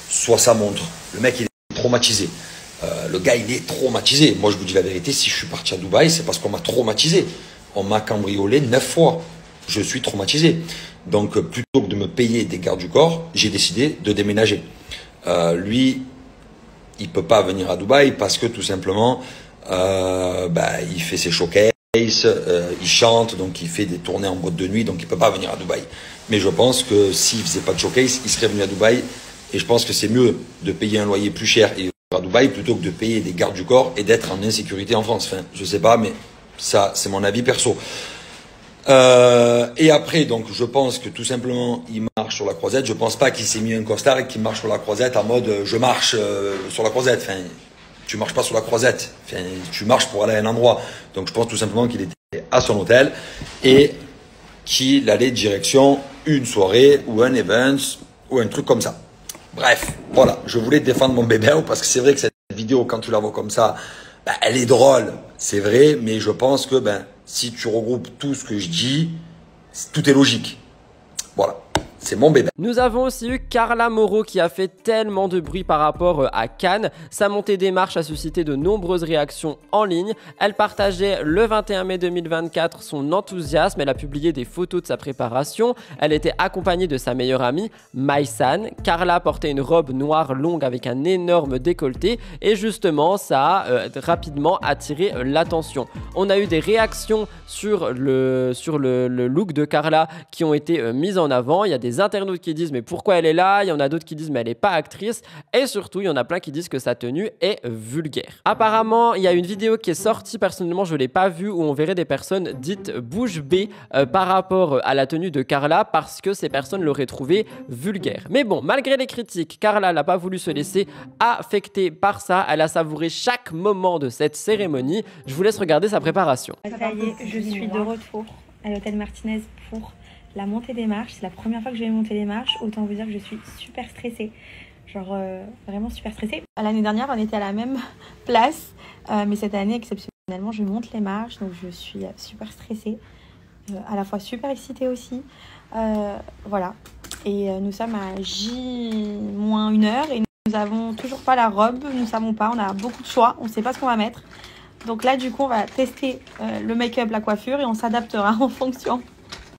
soit sa montre. Le mec, il est traumatisé. Le gars, il est traumatisé. Moi, je vous dis la vérité, si je suis parti à Dubaï, c'est parce qu'on m'a traumatisé. On m'a cambriolé 9 fois. Je suis traumatisé. Donc, plutôt que de me payer des gardes du corps, j'ai décidé de déménager. Lui, il peut pas venir à Dubaï parce que tout simplement, il fait ses showcases, il chante, donc il fait des tournées en boîte de nuit, donc il peut pas venir à Dubaï. Mais je pense que s'il faisait pas de showcase, il serait venu à Dubaï. Et je pense que c'est mieux de payer un loyer plus cher et à Dubaï plutôt que de payer des gardes du corps et d'être en insécurité en France. Enfin, je sais pas, mais ça, c'est mon avis perso. Et après, donc, je pense que tout simplement, il marche sur la croisette. Je pense pas qu'il s'est mis un costard et qu'il marche sur la croisette en mode je marche sur la croisette. Enfin, tu marches pas sur la croisette. Enfin, tu marches pour aller à un endroit. Donc, je pense tout simplement qu'il était à son hôtel et qu'il allait direction une soirée ou un event ou un truc comme ça. Bref, voilà, je voulais défendre mon bébé parce que c'est vrai que cette vidéo, quand tu la vois comme ça, elle est drôle, c'est vrai, mais je pense que si tu regroupes tout ce que je dis, tout est logique. Voilà, c'est mon bébé. Nous avons aussi eu Carla Moreau qui a fait tellement de bruit par rapport à Cannes. Sa montée des marches a suscité de nombreuses réactions en ligne. Elle partageait le 21 mai 2024 son enthousiasme. Elle a publié des photos de sa préparation. Elle était accompagnée de sa meilleure amie, Maïsan. Carla portait une robe noire longue avec un énorme décolleté. Et justement, ça a rapidement attiré l'attention. On a eu des réactions sur le look de Carla qui ont été mises en avant. Il y a des internautes qui disent mais pourquoi elle est là, il y en a d'autres qui disent mais elle n'est pas actrice et surtout il y en a plein qui disent que sa tenue est vulgaire. Apparemment il y a une vidéo qui est sortie, personnellement je ne l'ai pas vue, où on verrait des personnes dites bouche bée par rapport à la tenue de Carla parce que ces personnes l'auraient trouvée vulgaire. Mais bon, malgré les critiques, Carla n'a pas voulu se laisser affecter par ça, elle a savouré chaque moment de cette cérémonie. Je vous laisse regarder sa préparation. Ça y est, je suis de retour à l'hôtel Martinez pour la montée des marches. C'est la première fois que je vais monter les marches. Autant vous dire que je suis super stressée. Genre vraiment super stressée. L'année dernière, on était à la même place. Mais cette année, exceptionnellement, je monte les marches. Donc je suis super stressée. À la fois super excitée aussi. Voilà. Et nous sommes à J-1h. Et nous n'avons toujours pas la robe. Nous ne savons pas. On a beaucoup de choix. On ne sait pas ce qu'on va mettre. Donc là, du coup, on va tester le make-up, la coiffure. Et on s'adaptera en fonction.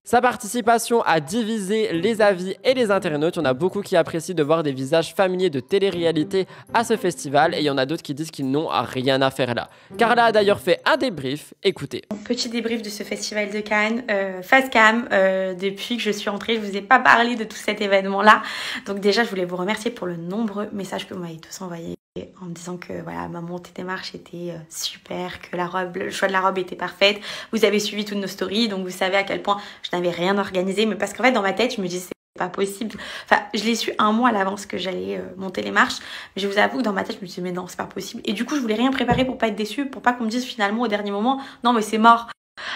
Sa participation a divisé les avis et les internautes. Il y en a beaucoup qui apprécient de voir des visages familiers de télé-réalité à ce festival et il y en a d'autres qui disent qu'ils n'ont rien à faire là. Carla a d'ailleurs fait un débrief, écoutez. Petit débrief de ce festival de Cannes, face cam, depuis que je suis entrée, je vous ai pas parlé de tout cet événement-là. Donc déjà, je voulais vous remercier pour le nombreux messages que vous m'avez tous envoyés en me disant que voilà, ma montée des marches était super, que la robe, le choix de la robe était parfaite. Vous avez suivi toutes nos stories, donc vous savez à quel point je n'avais rien organisé, mais parce qu'en fait dans ma tête je me disais c'est pas possible. Enfin, je l'ai su un mois à l'avance que j'allais monter les marches, mais je vous avoue que dans ma tête je me disais mais non, c'est pas possible. Et du coup je voulais rien préparer pour pas être déçue, pour pas qu'on me dise finalement au dernier moment non mais c'est mort.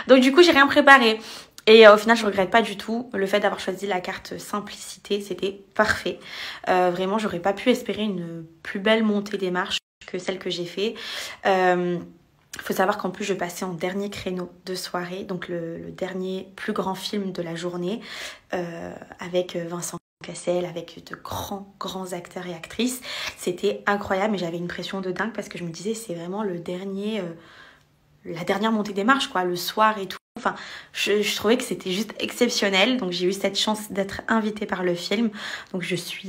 Donc du coup j'ai rien préparé. Et au final, je regrette pas du tout le fait d'avoir choisi la carte simplicité, c'était parfait. Vraiment, j'aurais pas pu espérer une plus belle montée des marches que celle que j'ai fait. Faut savoir qu'en plus, je passais en dernier créneau de soirée, donc le dernier plus grand film de la journée, avec Vincent Cassel, avec de grands acteurs et actrices. C'était incroyable, mais j'avais une pression de dingue parce que je me disais, c'est vraiment la dernière montée des marches, quoi, le soir et tout. Enfin, je trouvais que c'était juste exceptionnel. Donc j'ai eu cette chance d'être invitée par le film. Donc je suis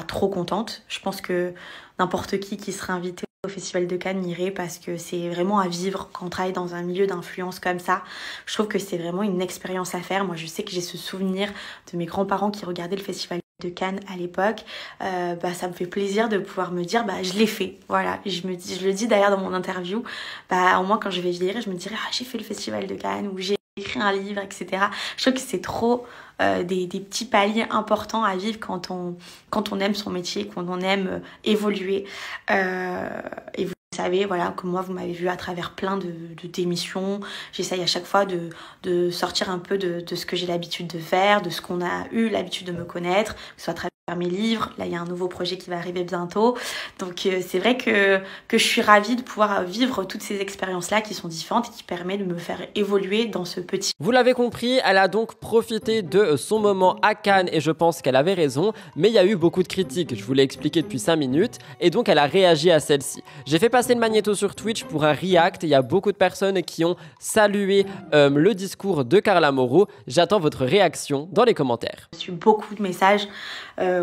trop contente. Je pense que n'importe qui sera invité au Festival de Cannes irait parce que c'est vraiment à vivre quand on travaille dans un milieu d'influence comme ça. Je trouve que c'est vraiment une expérience à faire. Moi je sais que j'ai ce souvenir de mes grands-parents qui regardaient le Festival de Cannes à l'époque. Ça me fait plaisir de pouvoir me dire je l'ai fait. Voilà, je le dis d'ailleurs dans mon interview. Au moins quand je vais vieillir, je me dirai j'ai fait le Festival de Cannes ou j'ai écrit un livre, etc. Je trouve que c'est trop des petits paliers importants à vivre quand on aime son métier, quand on aime évoluer. Et vous savez, voilà, que moi, vous m'avez vu à travers plein d'émissions. J'essaye à chaque fois de sortir un peu de ce que j'ai l'habitude de faire, de ce qu'on a eu l'habitude de me connaître, que ce soit à travers mes livres. Là, il y a un nouveau projet qui va arriver bientôt. Donc, c'est vrai que je suis ravie de pouvoir vivre toutes ces expériences-là qui sont différentes et qui permettent de me faire évoluer dans ce petit... Vous l'avez compris, elle a donc profité de son moment à Cannes et je pense qu'elle avait raison, mais il y a eu beaucoup de critiques, je vous l'ai expliqué depuis 5 minutes, et donc elle a réagi à celle-ci. J'ai fait passer le magnéto sur Twitch pour un react, il y a beaucoup de personnes qui ont salué le discours de Carla Moreau. J'attends votre réaction dans les commentaires. J'ai eu beaucoup de messages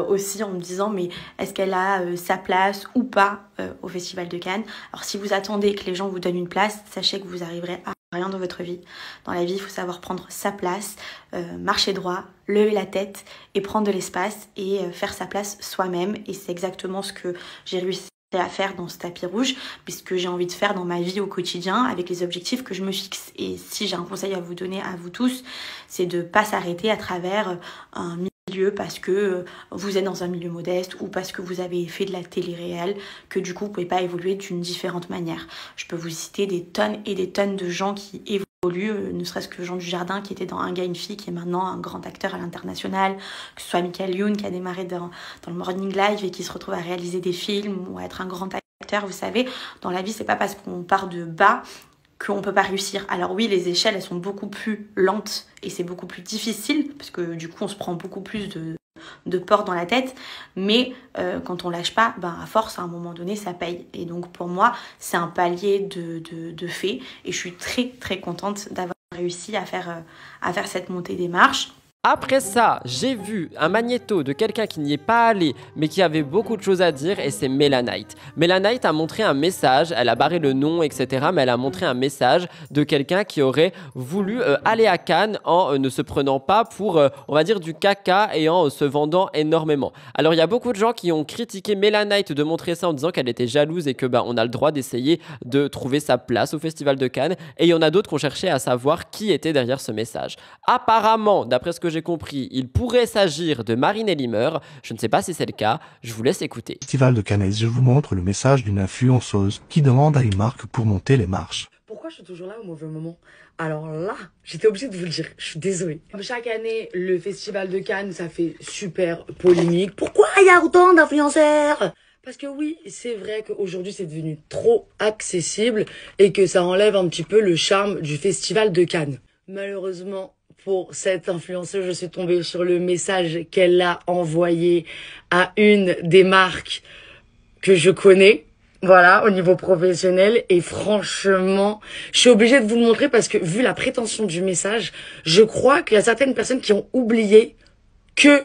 aussi en me disant mais est-ce qu'elle a sa place ou pas au Festival de Cannes. Alors si vous attendez que les gens vous donnent une place, sachez que vous arriverez à rien dans votre vie. Dans la vie, il faut savoir prendre sa place, marcher droit, lever la tête et prendre de l'espace et faire sa place soi-même. Et c'est exactement ce que j'ai réussi à faire dans ce tapis rouge, puisque j'ai envie de faire dans ma vie au quotidien avec les objectifs que je me fixe. Et si j'ai un conseil à vous donner à vous tous, c'est de ne pas s'arrêter à travers un milieu parce que vous êtes dans un milieu modeste ou parce que vous avez fait de la télé-réelle, que du coup vous ne pouvez pas évoluer d'une différente manière. Je peux vous citer des tonnes et des tonnes de gens qui évoluent, ne serait-ce que Jean Dujardin qui était dans Un gars, une fille, qui est maintenant un grand acteur à l'international, que ce soit Michael Youn qui a démarré dans le Morning Live et qui se retrouve à réaliser des films ou à être un grand acteur. Vous savez, dans la vie, c'est pas parce qu'on part de bas qu'on peut pas réussir. Alors oui, les échelles, elles sont beaucoup plus lentes et c'est beaucoup plus difficile parce que du coup, on se prend beaucoup plus de portes dans la tête, mais quand on lâche pas, ben à force, à un moment donné, ça paye. Et donc pour moi, c'est un palier de fait et je suis très très contente d'avoir réussi à faire cette montée des marches. Après ça, j'ai vu un magnéto de quelqu'un qui n'y est pas allé, mais qui avait beaucoup de choses à dire, et c'est Melanite. Melanite a montré un message, elle a barré le nom, etc., mais elle a montré un message de quelqu'un qui aurait voulu aller à Cannes en ne se prenant pas pour, on va dire, du caca et en se vendant énormément. Alors, il y a beaucoup de gens qui ont critiqué Melanite de montrer ça en disant qu'elle était jalouse et que on a le droit d'essayer de trouver sa place au Festival de Cannes, et il y en a d'autres qui ont cherché à savoir qui était derrière ce message. Apparemment, d'après ce que j'ai compris, il pourrait s'agir de Marine Elimer. Je ne sais pas si c'est le cas, je vous laisse écouter. Festival de Cannes, je vous montre le message d'une influenceuse qui demande à une marque pour monter les marches. Pourquoi je suis toujours là au mauvais moment? Alors là, j'étais obligée de vous le dire, je suis désolée. Chaque année, le Festival de Cannes, ça fait super polémique. Pourquoi il y a autant d'influenceurs? Parce que oui, c'est vrai qu'aujourd'hui, c'est devenu trop accessible et que ça enlève un petit peu le charme du Festival de Cannes. Malheureusement, pour cette influenceuse, je suis tombée sur le message qu'elle a envoyé à une des marques que je connais, voilà, au niveau professionnel. Et franchement, je suis obligée de vous le montrer parce que vu la prétention du message, je crois qu'il y a certaines personnes qui ont oublié que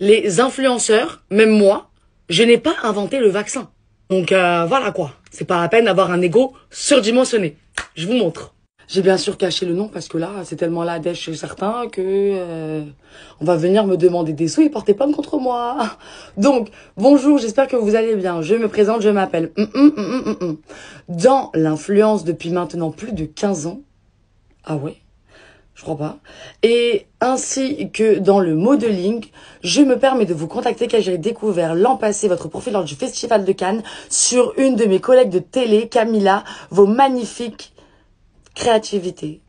les influenceurs, même moi, je n'ai pas inventé le vaccin. Donc voilà quoi, c'est pas la peine d'avoir un ego surdimensionné. Je vous montre. J'ai bien sûr caché le nom parce que là, c'est tellement la dèche chez certains que on va venir me demander des sous et porter plainte contre moi. Donc, bonjour, j'espère que vous allez bien. Je me présente, je m'appelle dans l'influence depuis maintenant plus de 15 ans. Ah ouais, je crois pas. Et ainsi que dans le modeling, je me permets de vous contacter car j'ai découvert l'an passé votre profil lors du Festival de Cannes sur une de mes collègues de télé, Camilla, vos magnifiques créativité.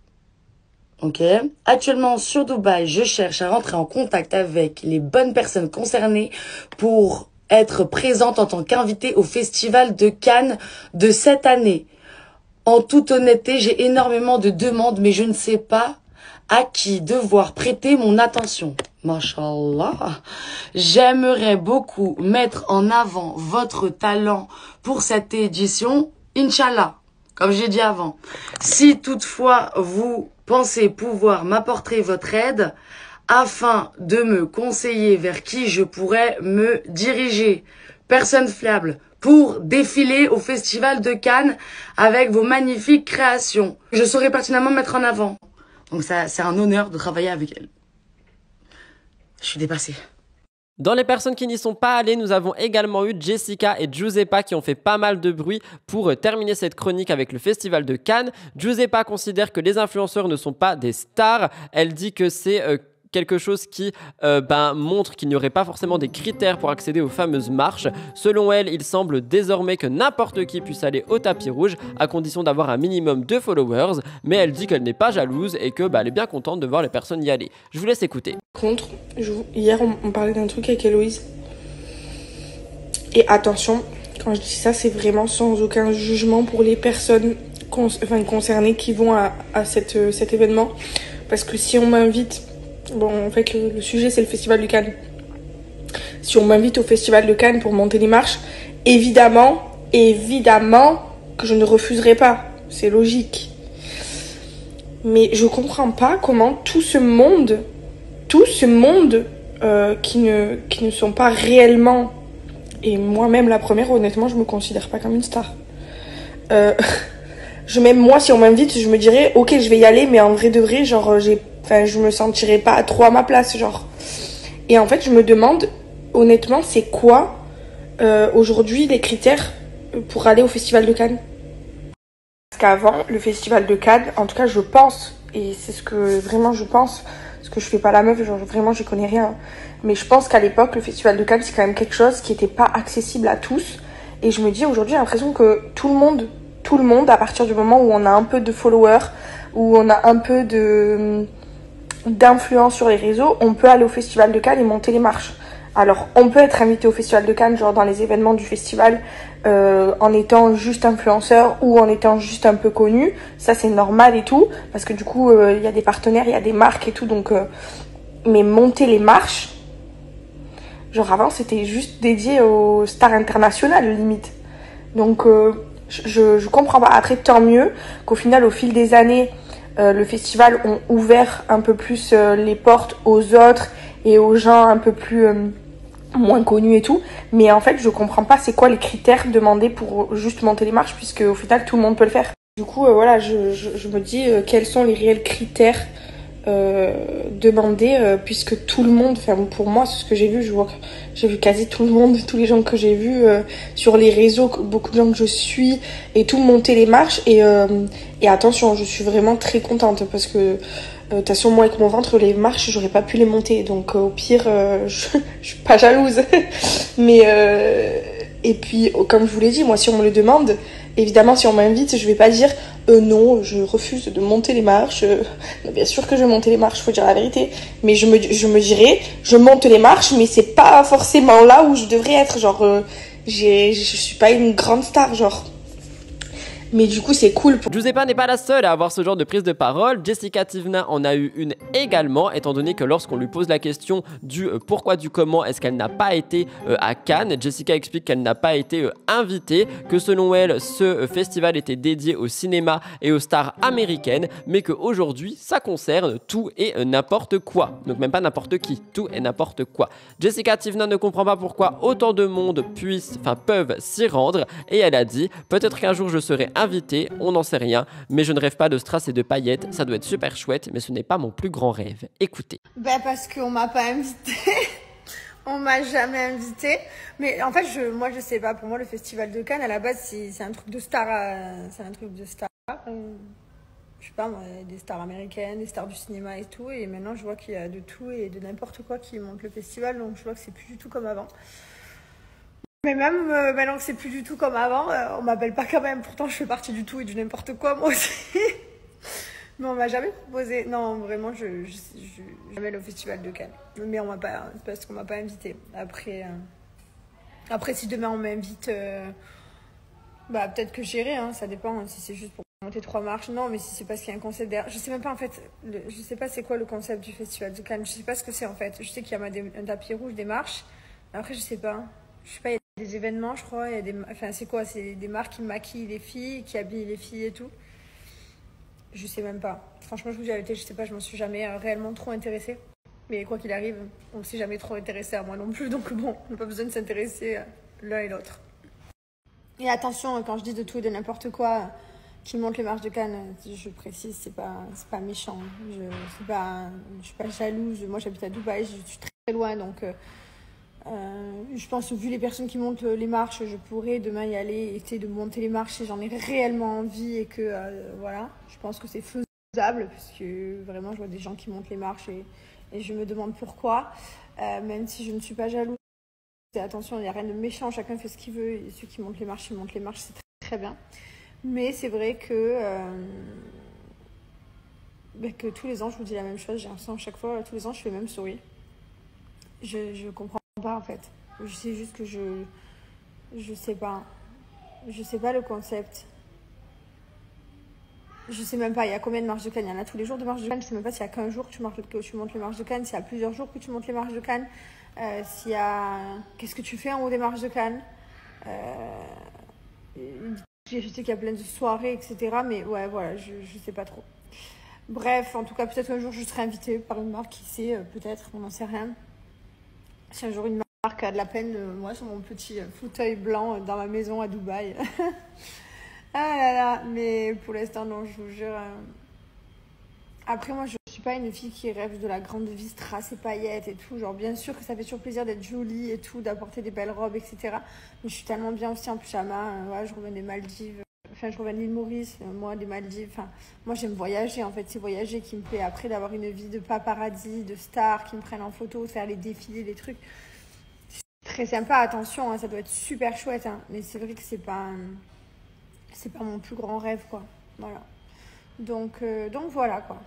Ok. Actuellement sur Dubaï, je cherche à rentrer en contact avec les bonnes personnes concernées pour être présente en tant qu'invitée au Festival de Cannes de cette année. En toute honnêteté, j'ai énormément de demandes, mais je ne sais pas à qui devoir prêter mon attention. Mashallah. J'aimerais beaucoup mettre en avant votre talent pour cette édition. Inch'Allah. Comme j'ai dit avant, si toutefois vous pensez pouvoir m'apporter votre aide afin de me conseiller vers qui je pourrais me diriger, personne fiable, pour défiler au Festival de Cannes avec vos magnifiques créations, je saurais pertinemment mettre en avant. Donc ça, c'est un honneur de travailler avec elle. Je suis dépassée. Dans les personnes qui n'y sont pas allées, nous avons également eu Jessica et Giuseppa qui ont fait pas mal de bruit pour terminer cette chronique avec le Festival de Cannes. Giuseppa considère que les influenceurs ne sont pas des stars. Elle dit que c'est quelque chose qui montre qu'il n'y aurait pas forcément des critères pour accéder aux fameuses marches. Selon elle, il semble désormais que n'importe qui puisse aller au tapis rouge à condition d'avoir un minimum de followers, mais elle dit qu'elle n'est pas jalouse et que elle est bien contente de voir les personnes y aller. Je vous laisse écouter. Contre, hier on parlait d'un truc avec Héloïse. Et attention, quand je dis ça, c'est vraiment sans aucun jugement pour les personnes concernées qui vont à cet événement. Parce que si on m'invite, bon en fait le sujet c'est le Festival de Cannes. Si on m'invite au Festival de Cannes pour monter les marches, évidemment que je ne refuserai pas. C'est logique. Mais je comprends pas comment tout ce monde qui ne sont pas réellement, et moi-même la première, honnêtement, je me considère pas comme une star. Même moi, si on m'invite, je me dirais, ok, je vais y aller, mais en vrai de vrai, genre, je me sentirais pas trop à ma place, genre. Et en fait, je me demande, honnêtement, c'est quoi, aujourd'hui, les critères pour aller au Festival de Cannes? Parce qu'avant, le Festival de Cannes, en tout cas, je pense, et c'est ce que vraiment je pense, parce que je fais pas la meuf, genre, vraiment, j'y connais rien. Mais je pense qu'à l'époque, le Festival de Cannes, c'est quand même quelque chose qui était pas accessible à tous. Et je me dis, aujourd'hui, j'ai l'impression que tout le monde, à partir du moment où on a un peu de followers, où on a un peu d'influence sur les réseaux, on peut aller au Festival de Cannes et monter les marches. Alors, on peut être invité au Festival de Cannes, genre dans les événements du festival, en étant juste influenceur ou en étant juste un peu connu. Ça, c'est normal et tout, parce que du coup, il y a des partenaires, il y a des marques et tout, donc... mais monter les marches, genre avant, c'était juste dédié aux stars internationales, limite. Donc, je comprends pas. Après, tant mieux qu'au final, au fil des années, le festival ont ouvert un peu plus les portes aux autres et aux gens un peu plus moins connus et tout. Mais en fait, je comprends pas c'est quoi les critères demandés pour juste monter les marches, puisque au final, tout le monde peut le faire. Du coup, voilà, je me dis quels sont les réels critères demandés, puisque tout le monde, enfin pour moi, c'est ce que j'ai vu, je vois que j'ai vu quasi tout le monde, tous les gens que j'ai vus sur les réseaux, beaucoup de gens que je suis, et tout monter les marches. Et attention, je suis vraiment très contente parce que de toute façon, moi avec mon ventre, les marches, j'aurais pas pu les monter, donc au pire, je suis pas jalouse. Mais et puis, comme je vous l'ai dit, moi, si on me le demande, évidemment, si on m'invite, je vais pas dire non, je refuse de monter les marches. Bien sûr que je vais monter les marches, faut dire la vérité. Mais je me dirais, je monte les marches, mais c'est pas forcément là où je devrais être. Genre, je suis pas une grande star, genre. Mais du coup, c'est cool. Giuseppa n'est pas la seule à avoir ce genre de prise de parole. Jessica Tivna en a eu une également, étant donné que lorsqu'on lui pose la question du pourquoi, du comment, est-ce qu'elle n'a pas été à Cannes, Jessica explique qu'elle n'a pas été invitée, que selon elle, ce festival était dédié au cinéma et aux stars américaines, mais qu'aujourd'hui, ça concerne tout et n'importe quoi. Donc même pas n'importe qui, tout et n'importe quoi. Jessica Tivna ne comprend pas pourquoi autant de monde peuvent s'y rendre, et elle a dit « Peut-être qu'un jour je serai invité, on n'en sait rien, mais je ne rêve pas de strass et de paillettes, ça doit être super chouette, mais ce n'est pas mon plus grand rêve. » Écoutez. Parce qu'on m'a pas invité. On m'a jamais invité. Mais en fait, moi je sais pas, pour moi le Festival de Cannes, à la base, c'est un truc de star. C'est un truc de star. Je sais pas moi, des stars américaines, des stars du cinéma et tout. Et maintenant, je vois qu'il y a de tout et de n'importe quoi qui monte le festival, donc je vois que c'est plus du tout comme avant. Mais même maintenant que c'est plus du tout comme avant, on m'appelle pas quand même. Pourtant, je fais partie du tout et du n'importe quoi, moi aussi. Mais on m'a jamais proposé. Non, vraiment, je jamais le Festival de Cannes. Mais on m'a pas, c'est parce qu'on m'a pas invité. Après, si demain on m'invite, peut-être que j'irai. Hein, ça dépend. Si c'est juste pour monter 3 marches, non. Mais si c'est parce qu'il y a un concept derrière, je sais même pas en fait. Je sais pas c'est quoi le concept du Festival de Cannes. Je sais pas ce que c'est en fait. Je sais qu'il y a un tapis rouge, des marches. Après, je sais pas. Je sais pas, il y a des événements, je crois. C'est quoi? C'est des marques qui maquillent les filles, qui habillent les filles et tout. Je sais même pas. Franchement, je vous dis la vérité, je sais pas, je m'en suis jamais réellement trop intéressée. Mais quoi qu'il arrive, on ne s'est jamais trop intéressé à moi non plus. Donc bon, on n'a pas besoin de s'intéresser l'un et l'autre. Et attention, quand je dis de tout et de n'importe quoi qui monte les marches de Cannes, je précise, c'est pas méchant. Je suis pas jalouse. Moi, j'habite à Dubaï, je suis très loin, donc... je pense, vu les personnes qui montent les marches, je pourrais demain y aller et essayer de monter les marches si j'en ai réellement envie et que voilà, je pense que c'est faisable parce que vraiment je vois des gens qui montent les marches et Et je me demande pourquoi, même si je ne suis pas jalouse. Et attention, il n'y a rien de méchant, chacun fait ce qu'il veut. Et ceux qui montent les marches, ils montent les marches, c'est très, très bien. Mais c'est vrai que tous les ans, je vous dis la même chose. J'ai l'impression que chaque fois, tous les ans, je fais le même sourire. Je comprends pas en fait. Je sais juste que je sais pas. Je sais pas le concept. Je sais même pas, il y a combien de marches de Cannes? Il y en a tous les jours de marches de Cannes. Je sais même pas s'il y a qu'un jour que tu montes les marches de Cannes, s'il y a plusieurs jours que tu montes les marches de Cannes, s'il y a... Qu'est-ce que tu fais en haut des marches de Cannes? Je sais qu'il y a plein de soirées, etc. Mais ouais, voilà, je sais pas trop. Bref, en tout cas, peut-être qu'un jour je serai invitée par une marque, qui sait, peut-être, on n'en sait rien. Si un jour une marque a de la peine, moi, sur mon petit fauteuil blanc dans ma maison à Dubaï. Ah là là, mais pour l'instant, non, je vous jure. Après, moi, je suis pas une fille qui rêve de la grande vie, strass et paillettes et tout. Genre, bien sûr que ça fait toujours plaisir d'être jolie et tout, d'apporter des belles robes, etc. Mais je suis tellement bien aussi en pyjama. Ouais, je reviens des Maldives. Enfin, je reviens de l'île Maurice, moi, des Maldives. Enfin, moi, j'aime voyager, en fait. C'est voyager qui me plaît. Après, d'avoir une vie de paparazzi, de stars qui me prennent en photo, faire les défilés, les trucs. C'est très sympa, attention, hein, ça doit être super chouette. Hein. Mais c'est vrai que c'est pas mon plus grand rêve, quoi. Voilà. Donc voilà, quoi.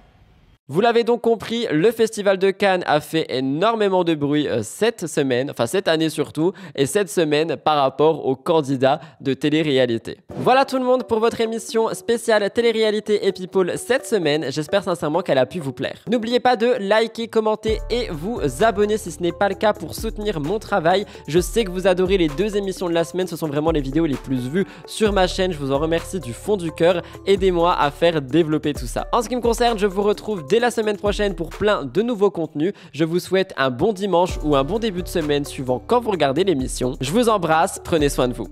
Vous l'avez donc compris, le Festival de Cannes a fait énormément de bruit cette semaine, enfin cette année surtout, et cette semaine par rapport aux candidats de télé-réalité. Voilà tout le monde pour votre émission spéciale télé-réalité et people cette semaine. J'espère sincèrement qu'elle a pu vous plaire. N'oubliez pas de liker, commenter et vous abonner si ce n'est pas le cas pour soutenir mon travail. Je sais que vous adorez les 2 émissions de la semaine, ce sont vraiment les vidéos les plus vues sur ma chaîne. Je vous en remercie du fond du cœur. Aidez-moi à faire développer tout ça. En ce qui me concerne, je vous retrouve dès la semaine prochaine pour plein de nouveaux contenus. Je vous souhaite un bon dimanche ou un bon début de semaine suivant quand vous regardez l'émission. Je vous embrasse, prenez soin de vous.